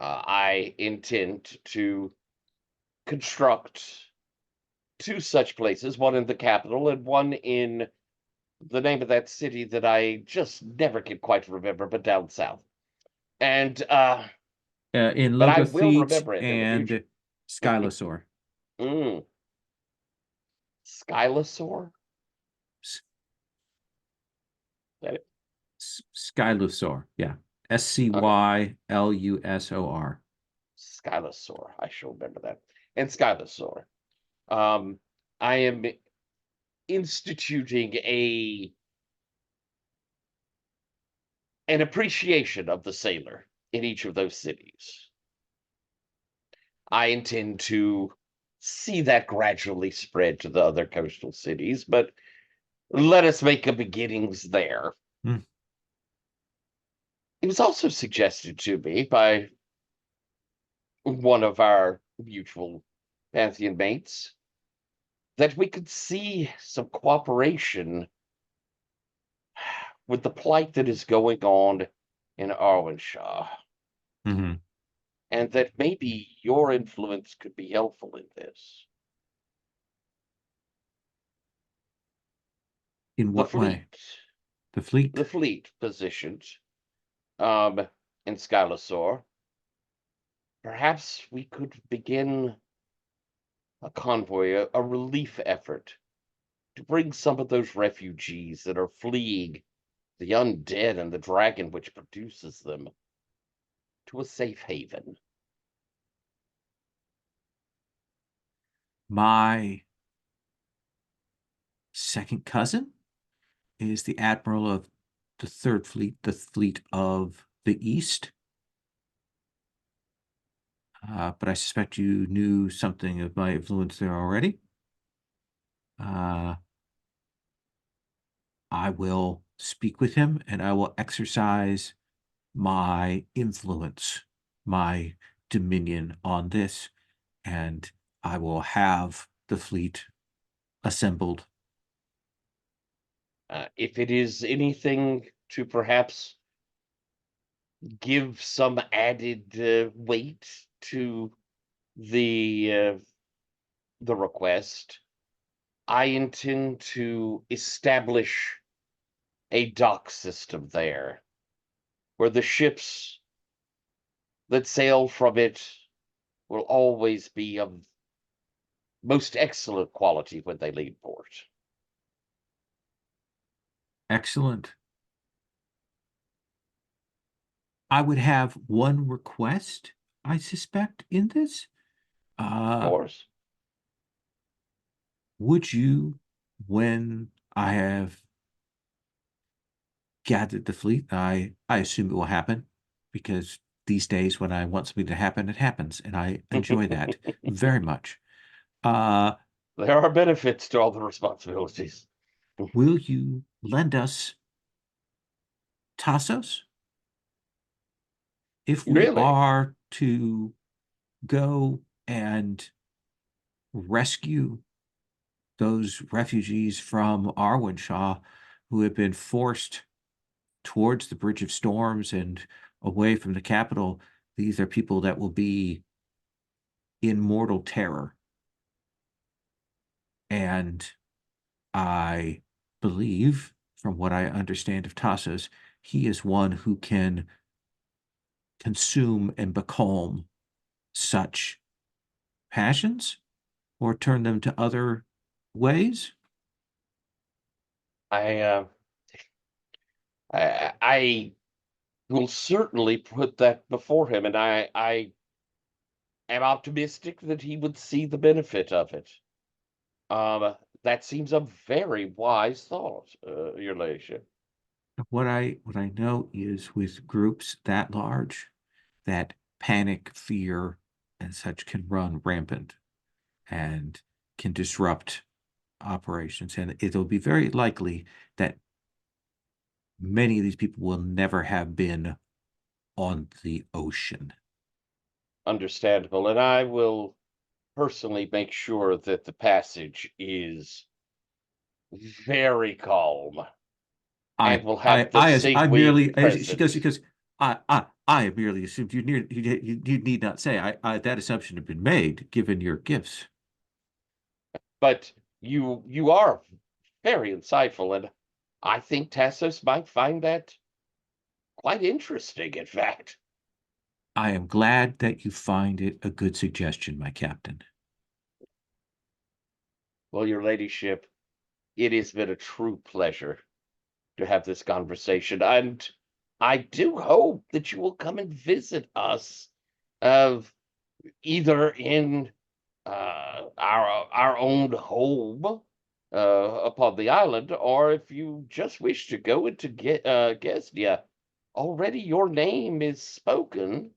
I intend to construct two such places, one in the capital and one in the name of that city that I just never can quite remember, but down south. And In but I will Logothet remember it in the future. and Skylosaur. Skylosaur? S- That it? Skylosaur, yeah. Scylusor. Skylosaur. I shall remember that. And Skylosaur. I am instituting an appreciation of the sailor in each of those cities. I intend to see that gradually spread to the other coastal cities, but let us make a beginnings there. Hmm. It was also suggested to me by one of our mutual Pantheon mates that we could see some cooperation with the plight that is going on in Arwenshaw, Mm-hmm. and that maybe your influence could be helpful in this. In The what way? The fleet? The fleet positioned in Skylosaur. Perhaps we could begin a convoy, a relief effort to bring some of those refugees that are fleeing the undead and the dragon which produces them to a safe haven. My second cousin is the admiral of the third fleet, the fleet of the East. But I suspect you knew something of my influence there already. I I will speak with him and I will exercise my influence, my dominion on this, and I will have the fleet assembled. If it is anything to perhaps give some added weight to the request, I intend to establish a dock system there, where the ships that sail from it will always be of most excellent quality when they leave port. Excellent. I would have one request, I suspect, in this. Of course. Would you, when I have gathered the fleet, I assume it will happen, because these days when I want something to happen, it happens, and I enjoy that very much. There are benefits to all the responsibilities. Will you lend us Tassos? If we Really? are to go and rescue those refugees from Arwenshaw who have been forced towards the Bridge of Storms and away from the capital, these are people that will be in mortal terror. And I believe, from what I understand of Tassos, he is one who can consume and becalm such passions or turn them to other ways. I I will certainly put that before him, and I am optimistic that he would see the benefit of it. That seems a very wise thought, your ladyship. What I know is, with groups that large, that panic, fear, and such can run rampant and can disrupt operations. And it'll be very likely that many of these people will never have been on the ocean. Understandable, and I will personally make sure that the passage is very calm, and will have the I seaweed merely, present. because I merely assumed you need not say, that assumption had been made given your gifts. But you are very insightful, and I think Tassos might find that quite interesting, in fact. I am glad that you find it a good suggestion, my captain. Well, your ladyship, it has been a true pleasure to have this conversation, and I do hope that you will come and visit us, uh, either in our own home upon the island, or if you just wish to go into Gesnia. Already your name is spoken.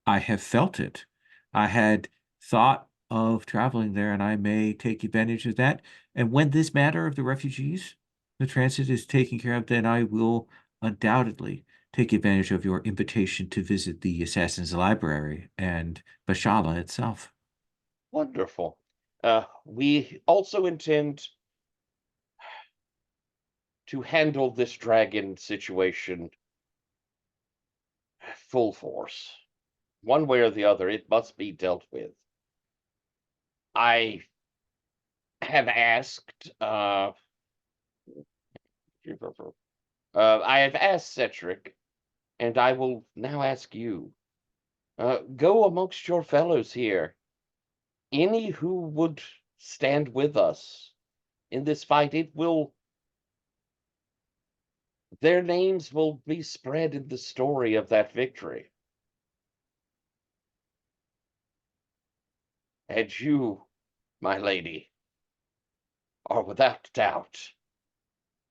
I have felt it. I had thought of traveling there, and I may take advantage of that. And when this matter of the refugees, the transit is taken care of, then I will undoubtedly take advantage of your invitation to visit the Assassin's Library and Bashala itself. Wonderful. We also intend to handle this dragon situation full force. One way or the other, it must be dealt with. I have asked, I have asked Cetric, and I will now ask you. Go amongst your fellows here. Any who would stand with us in this fight, their names will be spread in the story of that victory. And you, my lady, are without doubt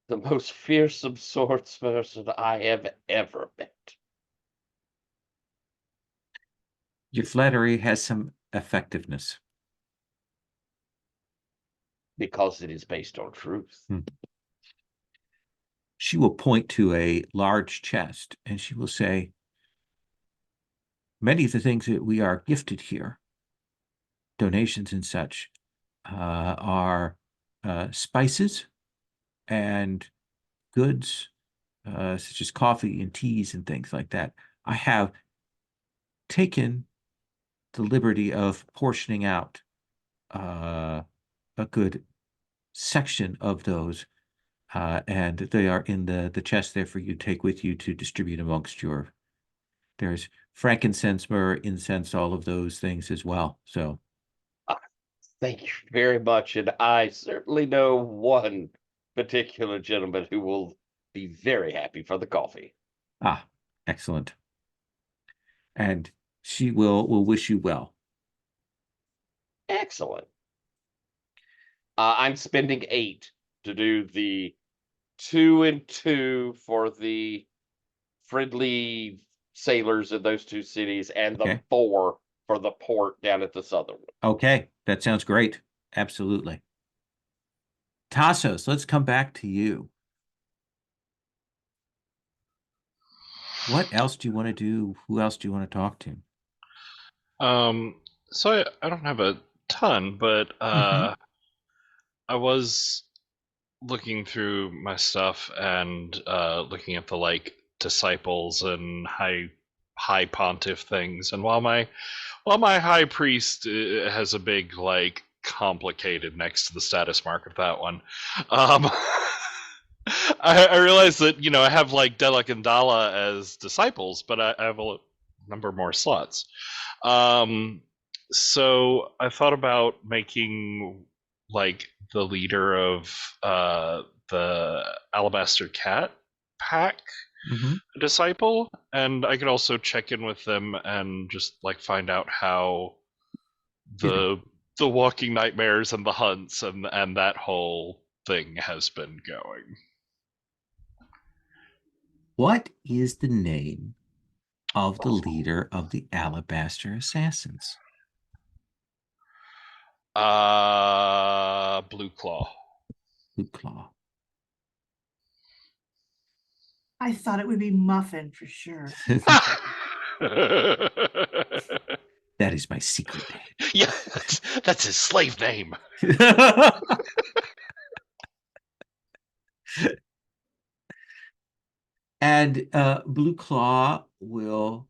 the most fearsome swordsperson I have ever met. Your flattery has some effectiveness. Because it is based on truth. she will point to a large chest and she will say, many of the things that we are gifted here, donations and such, are spices and goods, such as coffee and teas and things like that. I have taken the liberty of portioning out a good section of those, and they are in the chest there for you to take with you to distribute amongst your. There's frankincense, myrrh, incense, all of those things as well. So, Thank you very much. And I certainly know one particular gentleman who will be very happy for the coffee. excellent. And she will wish you well. Excellent. I'm spending 8 to do the 2 and 2 for the friendly sailors in those 2 cities, and the Okay. 4 for the port down at the southern one. Okay, that sounds great. Absolutely. Tassos, let's come back to you. What else do you want to do? Who else do you want to talk to? So I don't have a ton, but I was looking through my stuff and looking at the like disciples and high pontiff things, and while my high priest has a big like complicated next to the status mark of that one, I realized that I have like Delek and Dala as disciples, but I have a number more slots. So I thought about making like the leader of the Alabaster Cat pack a disciple, and I could also check in with them and just like find out how the walking nightmares and the hunts and that whole thing has been going. What is the name of the leader of the Alabaster Assassins? Blue Claw. Blue Claw. I thought it would be Muffin for sure. That is my secret name. Yeah, that's his slave name. And Blue Claw will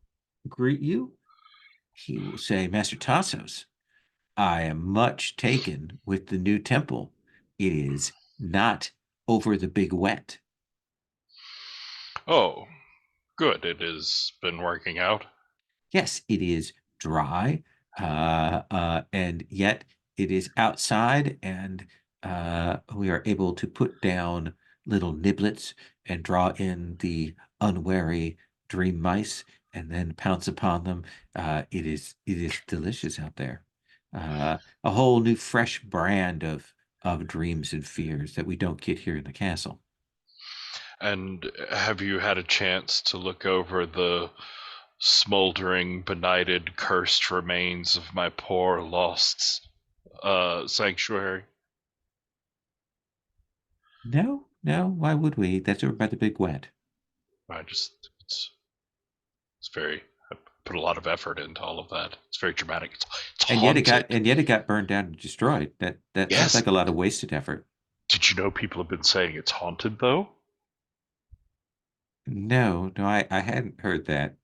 greet you. He will say, Master Tassos, I am much taken with the new temple. It is not over the big wet. Oh, good. It has been working out. Yes, it is dry, and yet it is outside, and we are able to put down little niblets and draw in the unwary dream mice and then pounce upon them. It is delicious out there. A whole new fresh brand of dreams and fears that we don't get here in the castle. And have you had a chance to look over the smoldering, benighted, cursed remains of my poor lost sanctuary? No, why would we? That's over by the big wet. It's very. I put a lot of effort into all of that. It's very dramatic. It's And haunted. yet it got burned down and destroyed. That Yes. sounds like a lot of wasted effort. Did you know people have been saying it's haunted though? No, I hadn't heard that.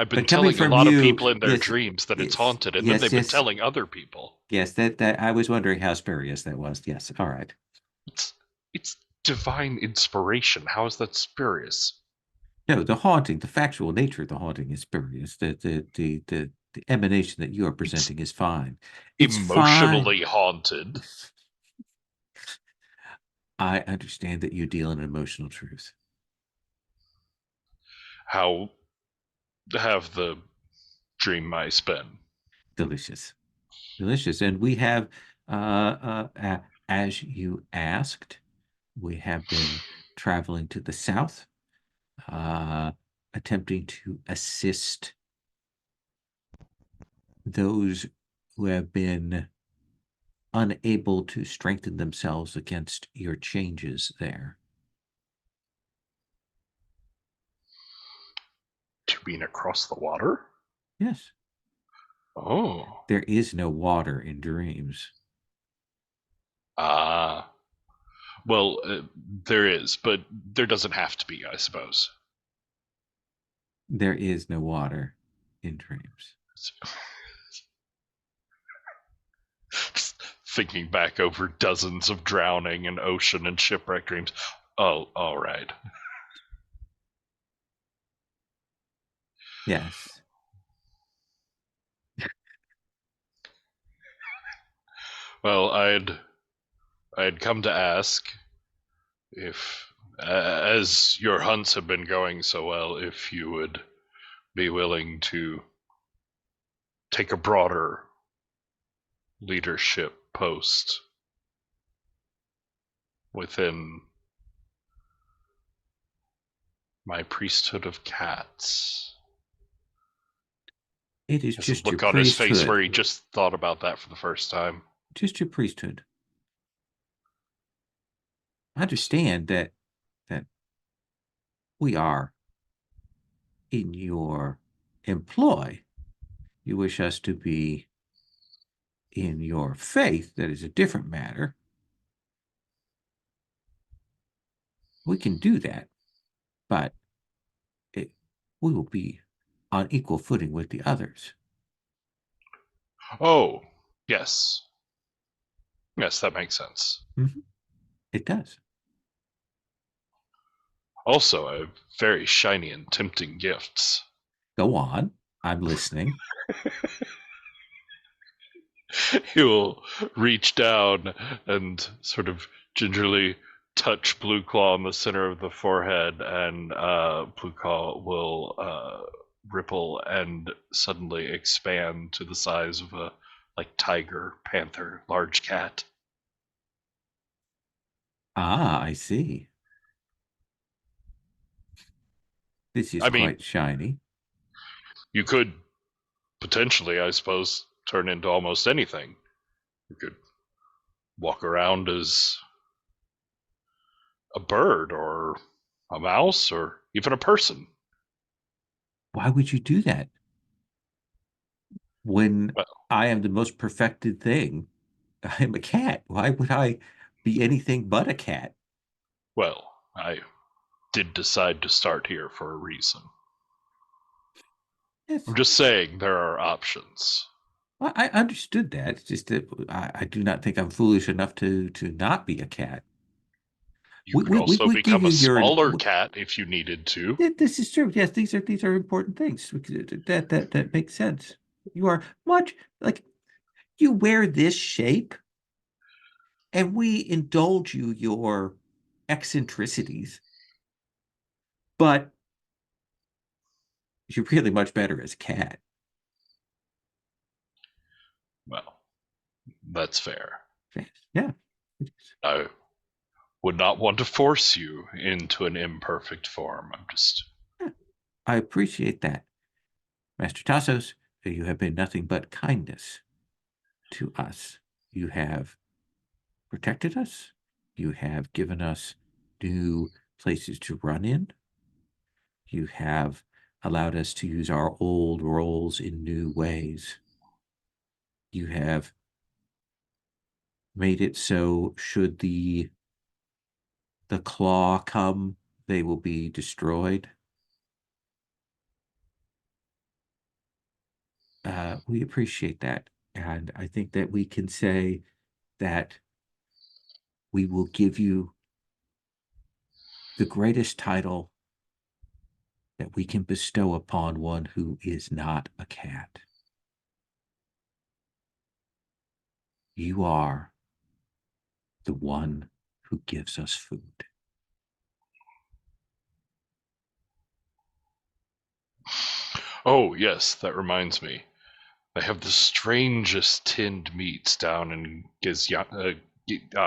I've been But coming telling a from lot of you, people in their yes, dreams that it's yes, haunted, and yes, then they've been yes. telling other people. Yes, that I was wondering how spurious that was. Yes, all right. It's divine inspiration. How is that spurious? No, the haunting, the factual nature of the haunting is spurious. The emanation that you are presenting is fine. It's Emotionally fine. haunted. I understand that you deal in emotional truth. How have the dream mice been? Delicious. And we have, as you asked, we have been traveling to the south, attempting to assist those who have been unable to strengthen themselves against your changes there. mean across the water? Yes. Oh. There is no water in dreams. Ah. Well, there is, but there doesn't have to be, I suppose. There is no water in dreams. Just thinking back over dozens of drowning and ocean and shipwreck dreams. Oh, all right. Yes. Well, I'd come to ask if, as your hunts have been going so well, if you would be willing to take a broader leadership post within my priesthood of cats. It is There's just a your look on his face priesthood. where he just thought about that for the first time. Just your priesthood. Understand that we are in your employ. You wish us to be in your faith. That is a different matter. We can do that, but we will be on equal footing with the others. Oh, yes. Yes, that makes sense. It does. Also, I have very shiny and tempting gifts. Go on. I'm listening. He will reach down and sort of gingerly touch Blue Claw in the center of the forehead, and Blue Claw will ripple and suddenly expand to the size of a tiger, panther, large cat. Ah, I see. This is I mean, quite shiny. you could potentially, I suppose, turn into almost anything. You could walk around as a bird or a mouse or even a person. Why would you do that? When Well, I am the most perfected thing, I am a cat. Why would I be anything but a cat? well, I did decide to start here for a reason. Yes, I'm just saying there are options. I understood that. It's just that I do not think I'm foolish enough to not be a cat. You could We also would give become a you your. smaller cat if you needed to. This is true. Yes, these are important things. That makes sense. You are much like you wear this shape, and we indulge you your eccentricities, but you're really much better as a cat. Well, that's fair. Yeah. I would not want to force you into an imperfect form. I appreciate that. Master Tassos, you have been nothing but kindness to us. You have protected us. You have given us new places to run in. You have allowed us to use our old roles in new ways. You have made it so should the claw come, they will be destroyed. We appreciate that. And I think that we can say that we will give you the greatest title that we can bestow upon one who is not a cat. You are the one who gives us food. Oh, yes, that reminds me. They have the strangest tinned meats down in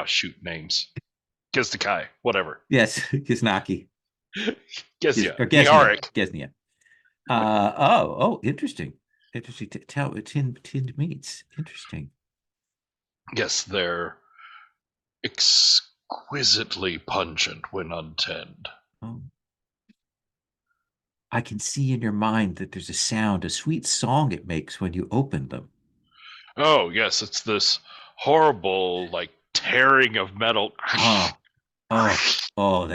shoot names. Gizdakai, whatever. Yes, Giznaki. Gizya. Or Niharik. Gesnia. Oh, interesting. Interesting. Tinned meats. Interesting. Yes, they're exquisitely pungent when untinned. Oh. I can see in your mind that there's a sound, a sweet song it makes when you open them. Oh, yes, it's this horrible, like, tearing of metal. Oh,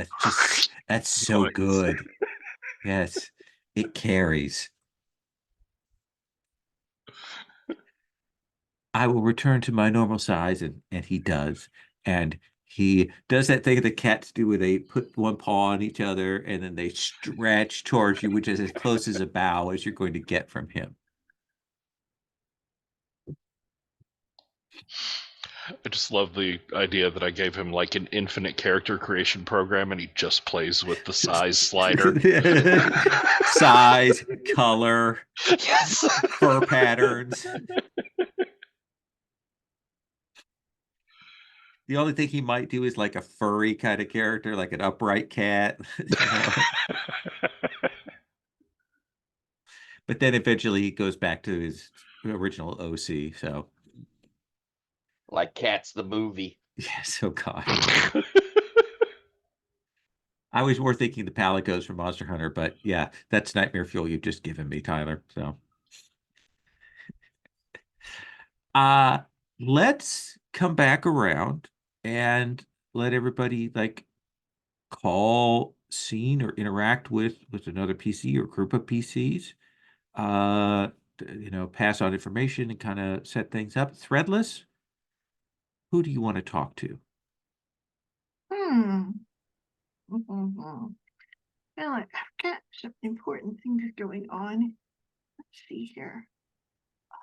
that's so Noise. good. Yes, it carries. I will return to my normal size, and he does. And he does that thing that cats do where they put one paw on each other and then they stretch towards you, which is as close as a bow as you're going to get from him. I just love the idea that I gave him like an infinite character creation program and he just plays with the size slider. Size, color, Yes. fur patterns. The only thing he might do is like a furry kind of character, like an upright cat. But then eventually he goes back to his original OC. So, Like Cats the movie. yes, oh God. I was more thinking the Palicos from Monster Hunter, but yeah, that's nightmare fuel you've just given me, Tyler. So, uh, let's come back around and let everybody like call, scene, or interact with another PC or group of PCs. Uh, pass on information and kind of set things up. Threadless, who do you want to talk to? Hmm. Well, I've got some important things going on. Let's see here.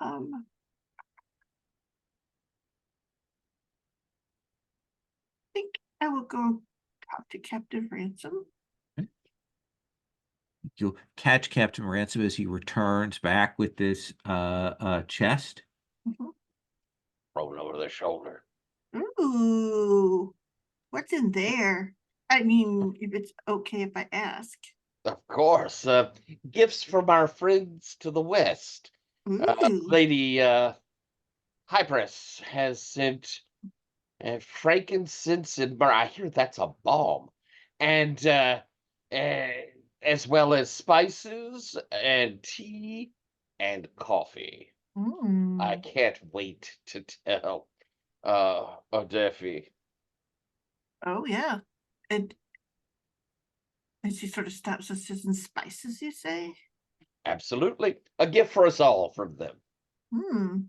I think I will go talk to Captain Ransom. You'll catch Captain Ransom as he returns back with this chest. Mhm. Roll over their shoulder. Ooh, what's in there? I mean, if it's okay if I ask. Of course. Gifts from our friends to the west. Ooh. Lady Hypress has sent frankincense and myrrh. I hear that's a balm. And as well as spices and tea and coffee. I Mm. can't wait to tell Odefi. Oh yeah. And she sort of stops and says, "And spices, you say?" Absolutely. A gift for us all from them. Hmm.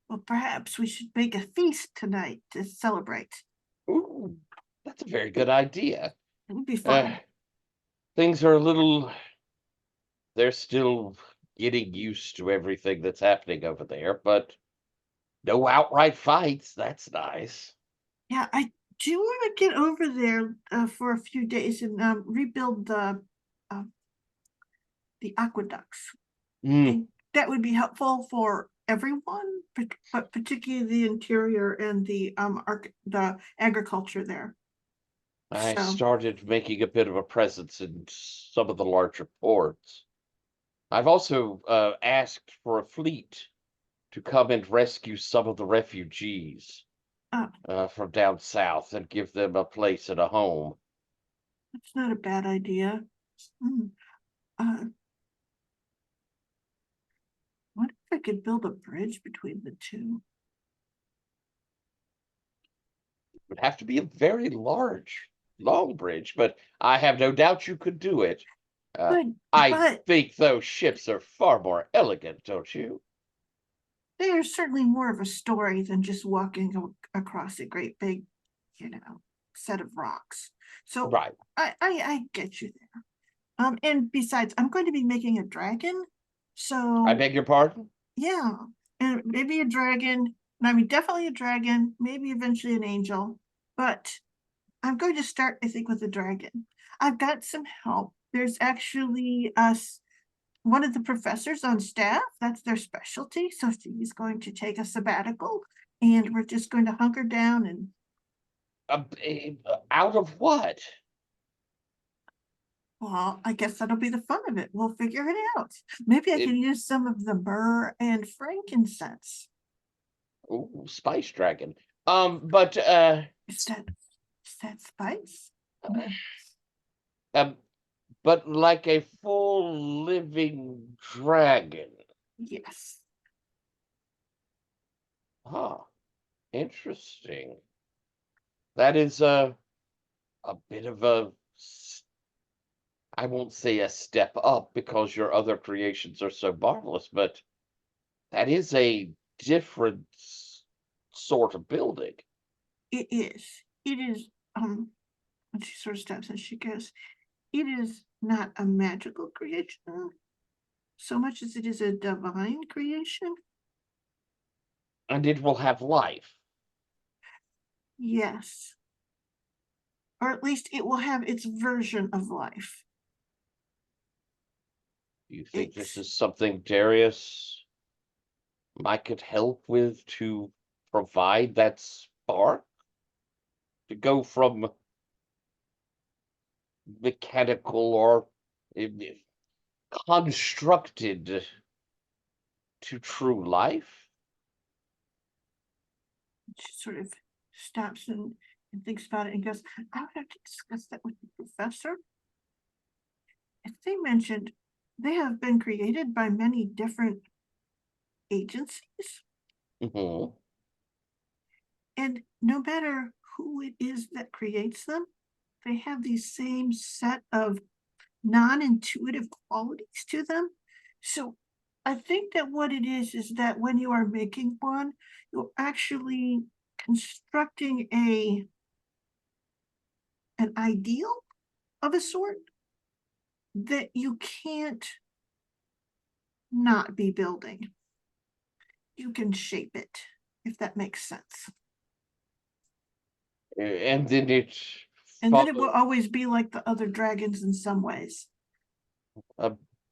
Well, perhaps we should make a feast tonight to celebrate. Ooh, that's a very good idea. It would be Uh, fun. things are a little, they're still getting used to everything that's happening over there, but no outright fights. That's nice. Yeah, I do want to get over there for a few days and rebuild uh, the aqueducts. Mm, think that would be helpful for everyone, but particularly the interior and the agriculture there. I So, started making a bit of a presence in some of the larger ports. I've also asked for a fleet to come and rescue some of the refugees uh, from down south and give them a place and a home. that's not a bad idea. Mm. Uh, what if I could build a bridge between the two? It would have to be a very large, long bridge, but I have no doubt you could do it. But I but think those ships are far more elegant, don't you? they are certainly more of a story than just walking across a great big, set of rocks. So Right. I get you there. And besides, I'm going to be making a dragon. I So beg your pardon? yeah, and maybe a dragon. I mean, definitely a dragon, maybe eventually an angel. But I'm going to start, I think, with a dragon. I've got some help. There's actually one of the professors on staff, that's their specialty. So she's going to take a sabbatical and we're just going to hunker down and Out of what? well, I guess that'll be the fun of it. We'll figure it out. Maybe I It, can use some of the myrrh and frankincense. ooh, Spice Dragon. But Is that spice? uh, um, But like a full living dragon. Yes. Huh. Interesting. That is a bit of I won't say a step up because your other creations are so marvelous, but that is a different sort of building. It is. It is, and she sort of stops and she goes, it is not a magical creation so much as it is a divine creation. And it will have life. Yes. Or at least it will have its version of life. Do you think this It's- is something Darius might could help with to provide that spark? To go from mechanical or constructed to true life? She sort of stops and thinks about it and goes, I would have to discuss that with the professor. As they mentioned, they have been created by many different agencies. Mm-hmm. And no matter who it is that creates them, they have these same set of non-intuitive qualities to them. So I think that what it is that when you are making one, you're actually constructing an ideal of a sort that you can't not be building. You can shape it, if that makes sense. And then it And then it will follow- always be like the other dragons in some ways.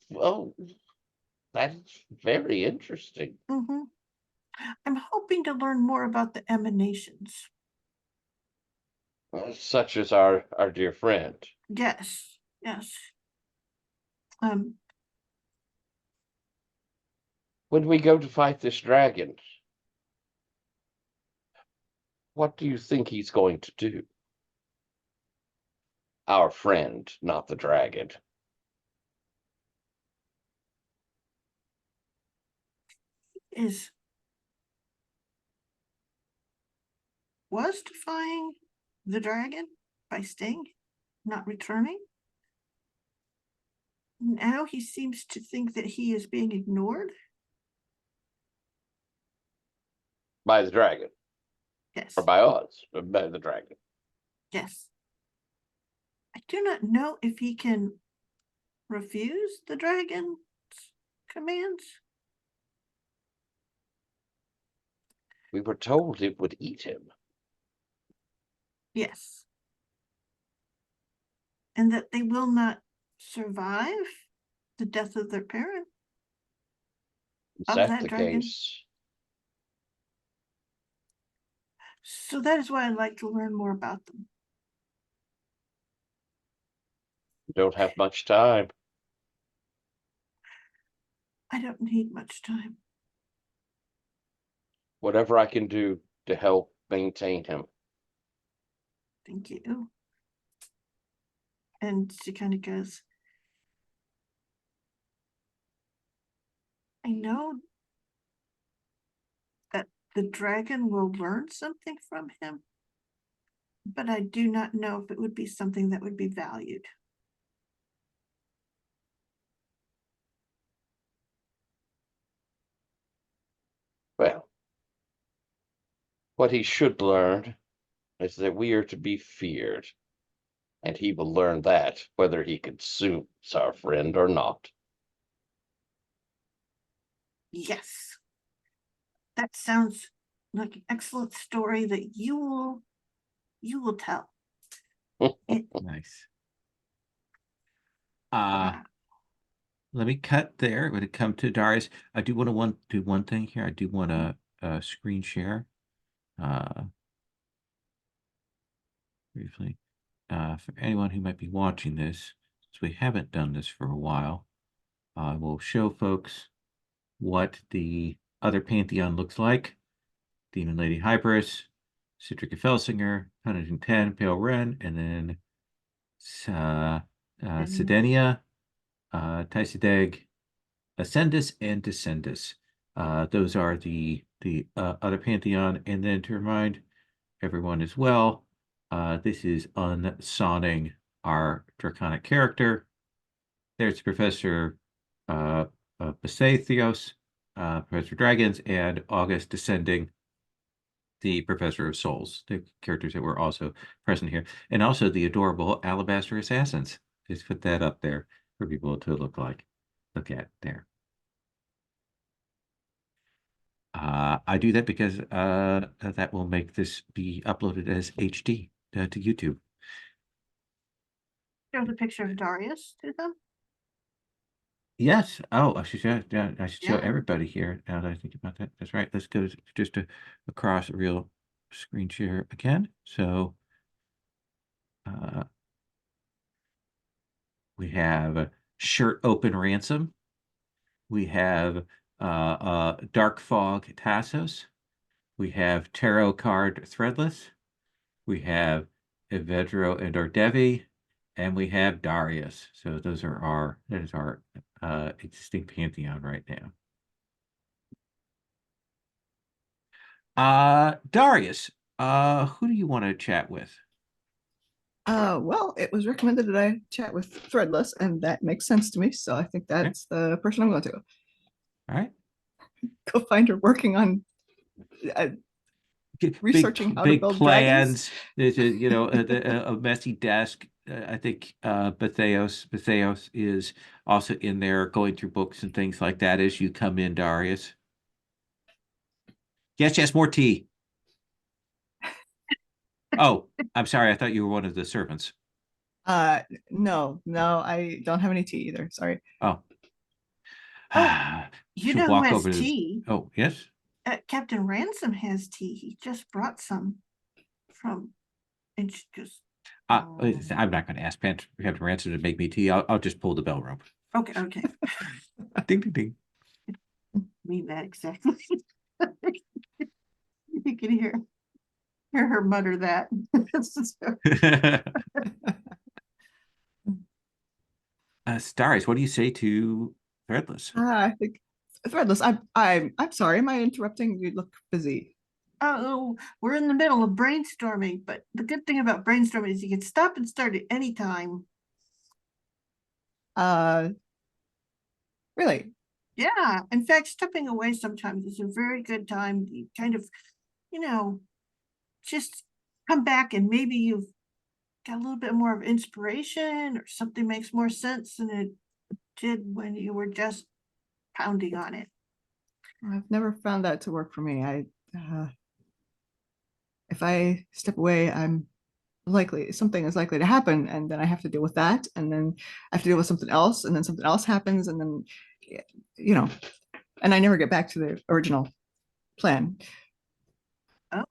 well, that's very interesting. Mhm. I'm hoping to learn more about the emanations. Such as our dear friend. Yes, yes. When we go to fight this dragon, what do you think he's going to do? Our friend, not the dragon. Is was defying the dragon by staying, not returning. Now he seems to think that he is being ignored. By the dragon. Yes, Or by us, but by the dragon. yes. I do not know if he can refuse the dragon's commands. We were told it would eat him. Yes. And that they will not survive the death of their parent. Is Of that that the dragon. case? So that is why I'd like to learn more about them. We don't have much time. I don't need much time. Whatever I can do to help maintain him. Thank you. And she kind of goes, I know that the dragon will learn something from him, but I do not know if it would be something that would be valued. Well, what he should learn is that we are to be feared. And he will learn that whether he consumes our friend or not. Yes. That sounds like an excellent story that you will tell. Nice. Let me cut there. When it come to Darius, I do want to do one thing here. I do want to screen share briefly for anyone who might be watching this, since we haven't done this for a while. I will show folks what the other pantheon looks like. Demon Lady Hyperus, Citrica Felsinger, 110, Pale Ren, and then Sedenia, Tysideg, Ascendus, and Descendus. Those are the other pantheon. And then to remind everyone as well, this is unsawning our draconic character. There's Professor Theos, Professor Dragons, and August descending the Professor of Souls, the characters that were also present here, and also the adorable Alabaster Assassins. Just put that up there for people to look at there. I do that because that will make this be uploaded as HD to YouTube. There's a picture of Darius to them. Yes. Oh, I should show, yeah, I should show Yeah. everybody here now that I think about that. That's right. Let's go just across a real screen share again. So we have Shirt Open Ransom. We have Dark Fog Tassos. We have Tarot Card Threadless. We have Evedro and Ordevi, and we have Darius. So that is our existing pantheon right now. Darius, who do you want to chat with? Well, it was recommended that I chat with Threadless, and that makes sense to me. So I think that's the person I'm going to. All right. Go find her working on researching how to build plans. dragons. There's a messy desk. I think Batheos is also in there going through books and things like that as you come in, Darius. Yes, more tea. Oh, I'm sorry. I thought you were one of the servants. No, I don't have any tea either. Sorry. Oh. You know who has tea? Oh, yes. Captain Ransom has tea. He just brought some from. And just. I'm not going to ask Captain Ransom to make me tea. I'll just pull the bell rope. Okay. Ding ding ding. Mean that exactly. You can hear her mutter that. Darius, what do you say to Threadless? I think Threadless. I'm sorry. Am I interrupting? You look busy. Oh, we're in the middle of brainstorming, but the good thing about brainstorming is you can stop and start at any time. Really? Yeah. In fact, stepping away sometimes is a very good time. You kind of, just come back and maybe you've got a little bit more of inspiration or something makes more sense than it did when you were just pounding on it. I've never found that to work for me. If I step away, something is likely to happen, and then I have to deal with that, and then I have to deal with something else, and then something else happens, and then and I never get back to the original plan. Oh.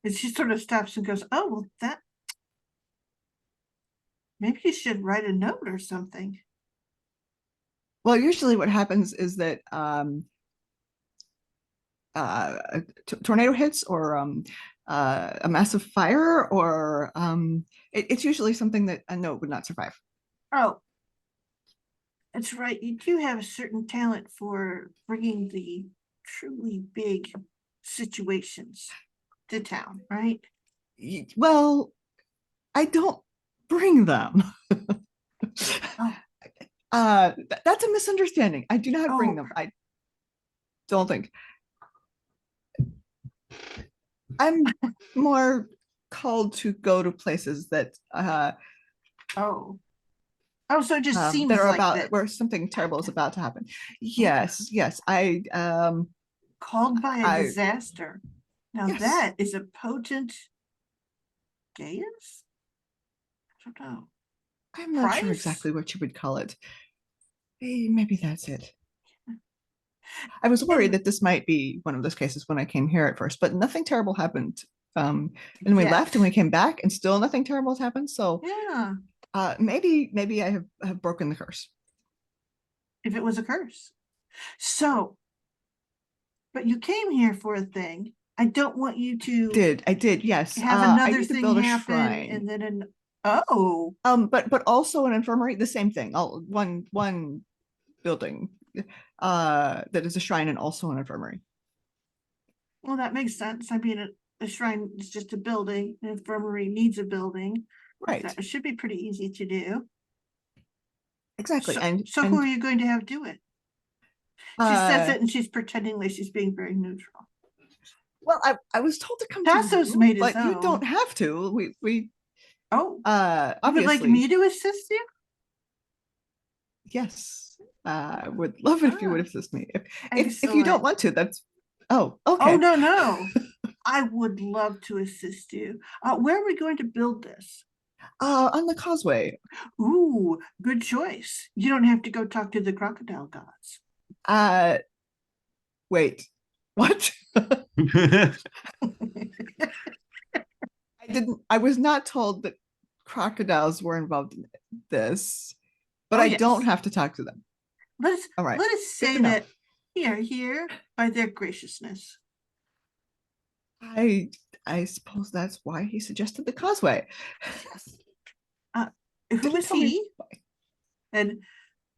And she sort of stops and goes, oh, well, maybe you should write a note or something. Well, usually what happens is that a tornado hits, or a massive fire, or it's usually something that a note would not survive. Oh, that's right. You do have a certain talent for bringing the truly big situations to town, right? Well, I don't bring them. That's a misunderstanding. I do not bring them. I don't think. I'm more called to go to places that so it just seems that are like about that. Where something terrible is about to happen. Yes. I called by a disaster. Now yes. That is a potent Gaius? I don't know. I'm not sure exactly what you would call it. Maybe that's it. I was worried that this might be one of those cases when I came here at first, but nothing terrible happened. And we left and we came back and still nothing terrible has happened. So yeah, maybe I have broken the curse. If it was a curse. So, but you came here for a thing. I don't want you to I did, yes. Have another I need thing to build happen a shrine. and then Oh, But also an infirmary, the same thing. All one building that is a shrine and also an infirmary. well, that makes sense. I mean, a shrine is just a building, an infirmary needs a building. Right. That should be pretty easy to do. Exactly. So, and so who are you going to have do it? She says it and she's pretending like she's being very neutral. Well, I was told to come Tasso's to you, made his but you own. don't have to. We Oh, you would obviously like me to assist you? yes. I would love it if you would Ah, assist me. If you don't excellent. want to, that's okay. Oh, no. I would love to assist you. Where are we going to build this? On the causeway. Ooh, good choice. You don't have to go talk to the crocodile gods. Wait, what? I was not told that crocodiles were involved in this, but Oh, I don't yes. have to talk to them. All right, Let us say to know. that here by their graciousness. I suppose that's why he suggested the causeway. Yes. Who Didn't is tell me he? why. And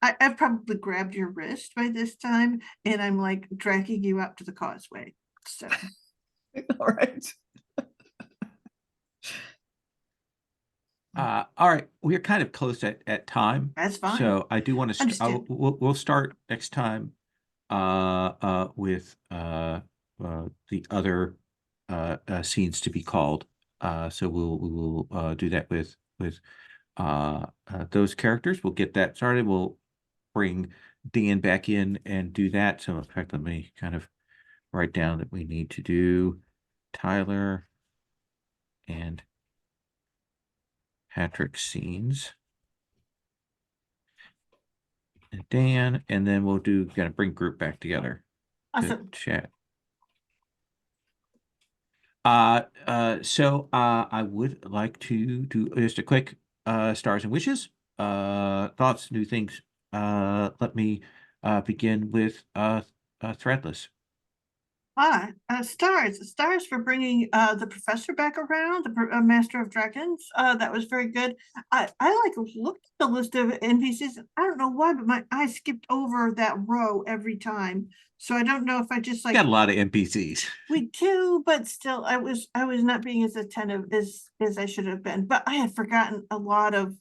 I've probably grabbed your wrist by this time, and I'm like dragging you out to the causeway. So All right. All right, we're kind of close at time. that's fine. So I do want to, Understand. we'll start next time with the other scenes to be called. So we will do that with those characters. We'll get that started. We'll bring Dan back in and do that. So in fact, let me kind of write down that we need to do Tyler and Patrick scenes. And Dan, and then we'll do kind of bring group back together to Awesome. chat. So I would like to do just a quick stars and wishes, thoughts, new things. Let me begin with Threadless. Stars for bringing the professor back around, the master of dragons. That was very good. I like looked at the list of NPCs. I don't know why, but my eyes skipped over that row every time. So I don't know if I just like Got a lot of NPCs. we do, but still I was not being as attentive as I should have been. But I had forgotten a lot of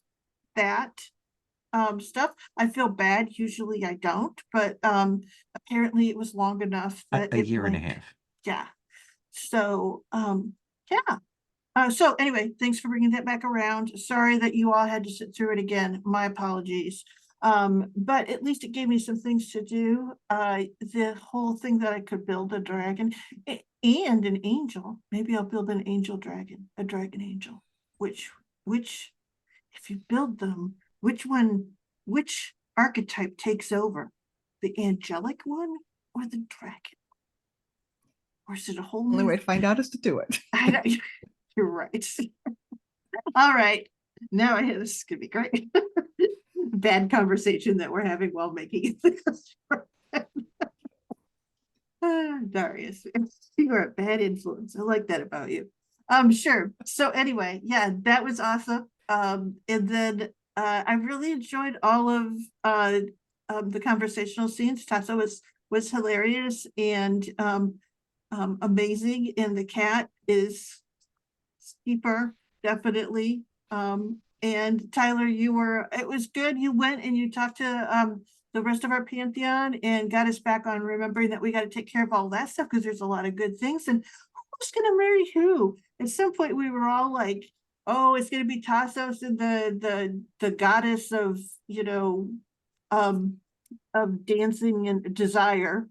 that stuff. I feel bad. Usually I don't, but apparently it was long enough that A it year and a blinked. half. Yeah. So yeah. So anyway, thanks for bringing that back around. Sorry that you all had to sit through it again. My apologies. But at least it gave me some things to do. The whole thing that I could build a dragon and an angel. Maybe I'll build an angel dragon, a dragon angel. Which if you build them, which archetype takes over? The angelic one or the dragon? Or is it a whole Only new way to find out is to do it. I know, you're right. All right. Now this is gonna be great. Bad conversation that we're having while making this. Darius, you are a bad influence. I like that about you. Sure. So anyway, yeah, that was awesome. And then I really enjoyed all of the conversational scenes. Tasso was hilarious and amazing, and the cat is keeper, definitely. And Tyler, it was good. You went and you talked to the rest of our pantheon and got us back on remembering that we got to take care of all that stuff because there's a lot of good things. And who's gonna marry who? At some point we were all like, oh, it's gonna be Tassos and the goddess of, of dancing and desire.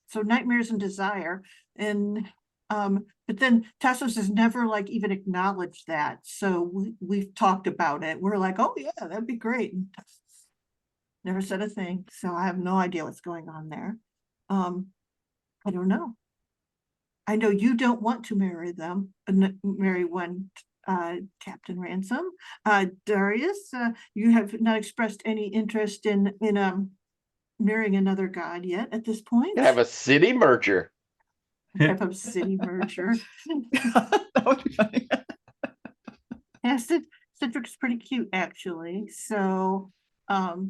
So nightmares and desire. And but then Tassos has never like even acknowledged that. So we've talked about it. We're like, oh yeah, that'd be great. And Tassos never said a thing. So I have no idea what's going on there. I don't know. I know you don't want to marry them, marry one Captain Ransom. Darius, you have not expressed any interest in marrying another god yet at this point. Have a city merger. Have a city merger. That would be funny. Citric's pretty cute, actually, so, not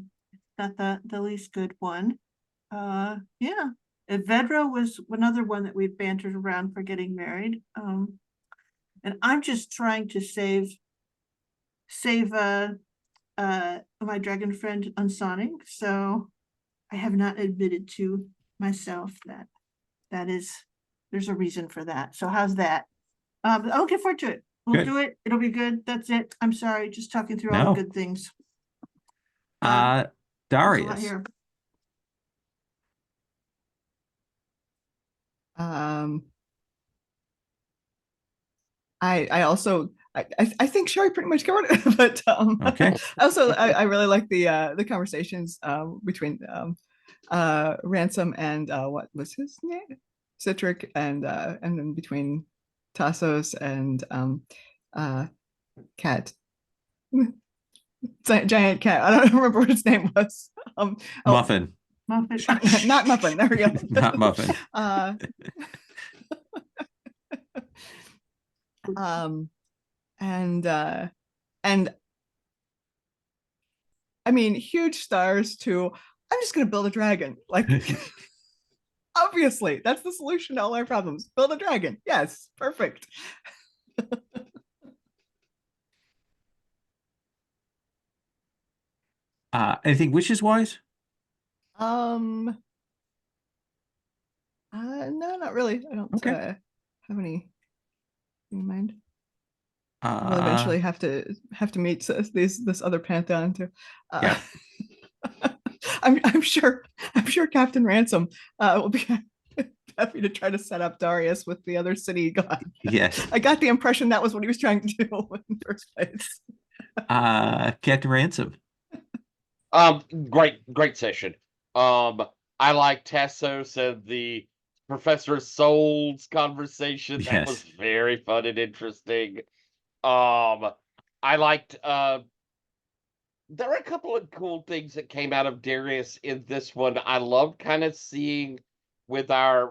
the least good one. Yeah, Vedra was another one that we bantered around for getting married. And I'm just trying to save my dragon friend Unsonic, so I have not admitted to myself that is, there's a reason for that. So how's that? I'm looking forward to it. We'll Good. do it. It'll be good. That's it. I'm sorry, just talking through all No. the good things. There's a lot Darius. here. I also I think Sherry pretty much covered it, but Okay. also I really like the conversations between Ransom and what was his name? Citric, and then between Tassos and Cat. Giant cat. I don't remember what his name was. Muffin. Muffin. Not Muffin. There we go. Not Muffin. And I mean, huge stars to I'm just gonna build a dragon. Like obviously, that's the solution to all our problems. Build a dragon. Yes, perfect. Anything wishes wise? No, not really. I don't Okay. have any in mind. We'll eventually have to meet this other pantheon too. Yeah. I'm sure Captain Ransom will be happy to try to set up Darius with the other city god. Yes. I got the impression that was what he was trying to do in the first place. Captain Ransom. Great session. I like Tassos and the Professor Souls conversation. That was Yes. very fun and interesting. I liked there are a couple of cool things that came out of Darius in this one. I loved kind of seeing with I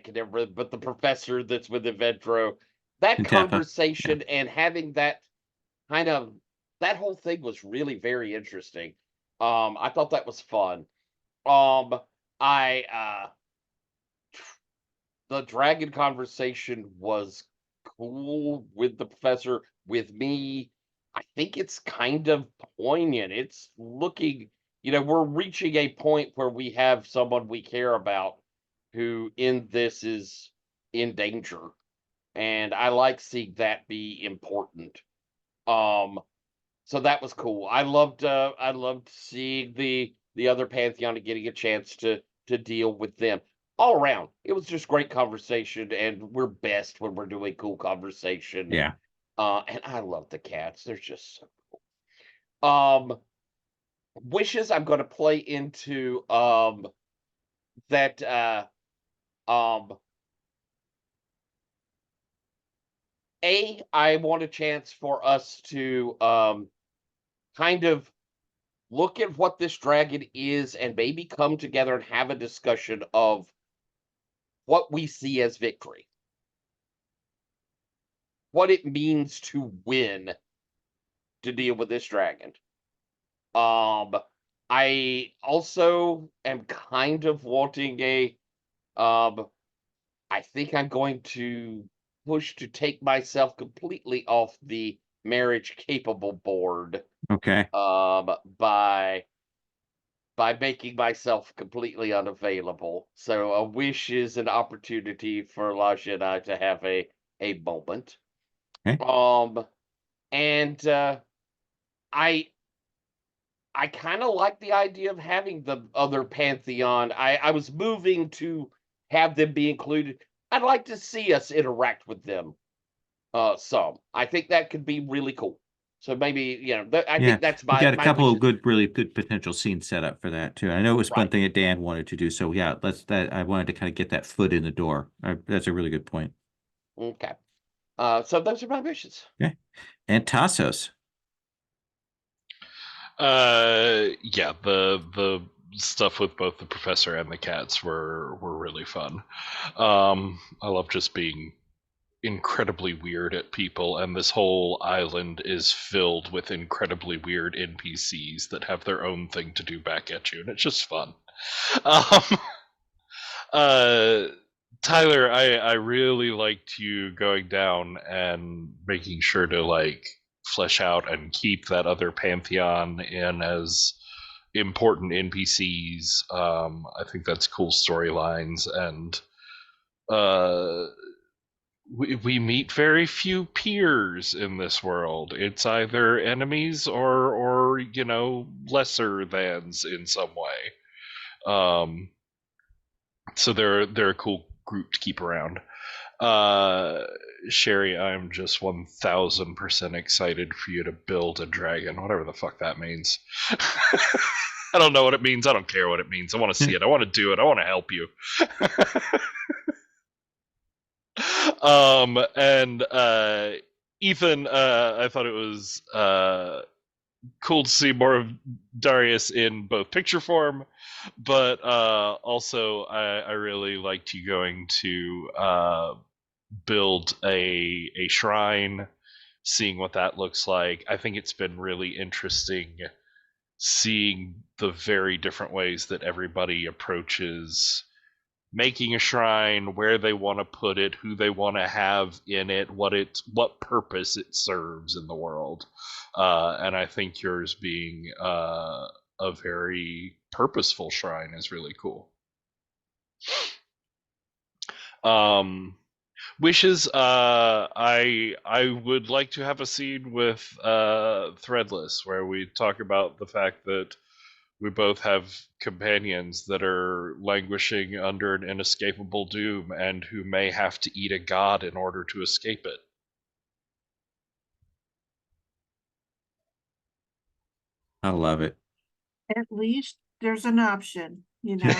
can never remember, but the professor that's with Evedro, that Pinteffa. conversation and having that kind of that whole thing was really very interesting. I thought that was fun. I the dragon conversation was cool with the professor. With me, I think it's kind of poignant. It's looking, we're reaching a point where we have someone we care about who in this is in danger. And I like seeing that be important. So that was cool. I loved seeing the other pantheon and getting a chance to deal with them. All around, it was just great conversation, and we're best when we're doing cool conversation. Yeah. And I love the cats. They're just so cool. Wishes I'm going to play into that I want a chance for us to kind of look at what this dragon is and maybe come together and have a discussion of what we see as victory. What it means to win to deal with this dragon. I also am kind of wanting I think I'm going to push to take myself completely off the marriage capable board. Okay. By making myself completely unavailable. So a wish is an opportunity for Lasha and I to have a moment. Okay. And I kind of like the idea of having the other pantheon. I was moving to have them be included. I'd like to see us interact with them some. I think that could be really cool. So maybe, I think that's we got a my couple wishes. of really good potential scenes set up for that too. I know it was one Right. thing that Dan wanted to do. So yeah, I wanted to kind of get that foot in the door. That's a really good point. Okay. So those are my wishes. Okay. And Tassos. Yeah, the stuff with both the professor and the cats were really fun. I love just being incredibly weird at people, and this whole island is filled with incredibly weird NPCs that have their own thing to do back at you, and it's just fun. Uh, Tyler, I really liked you going down and making sure to like flesh out and keep that other pantheon in as important NPCs. I think that's cool storylines, and we meet very few peers in this world. It's either enemies or you know, lesser thans in some way. So they're a cool group to keep around. Sherry, I'm just 1000% excited for you to build a dragon, whatever the fuck that means. I don't know what it means. I don't care what it means. I want to see it. I want to do it. I want to help you. And Ethan, I thought it was cool to see more of Darius in both picture form, but also I really liked you going to build a shrine, seeing what that looks like. I think it's been really interesting seeing the very different ways that everybody approaches making a shrine, where they want to put it, who they want to have in it, what purpose it serves in the world. And I think yours being a very purposeful shrine is really cool. Wishes, I would like to have a scene with Threadless where we talk about the fact that we both have companions that are languishing under an inescapable doom and who may have to eat a god in order to escape it. I love it. At least there's an option, you know.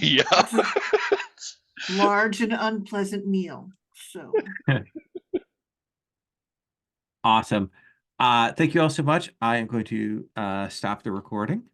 Yeah. It's a large and unpleasant meal. So Awesome. Thank you all so much. I am going to stop the recording.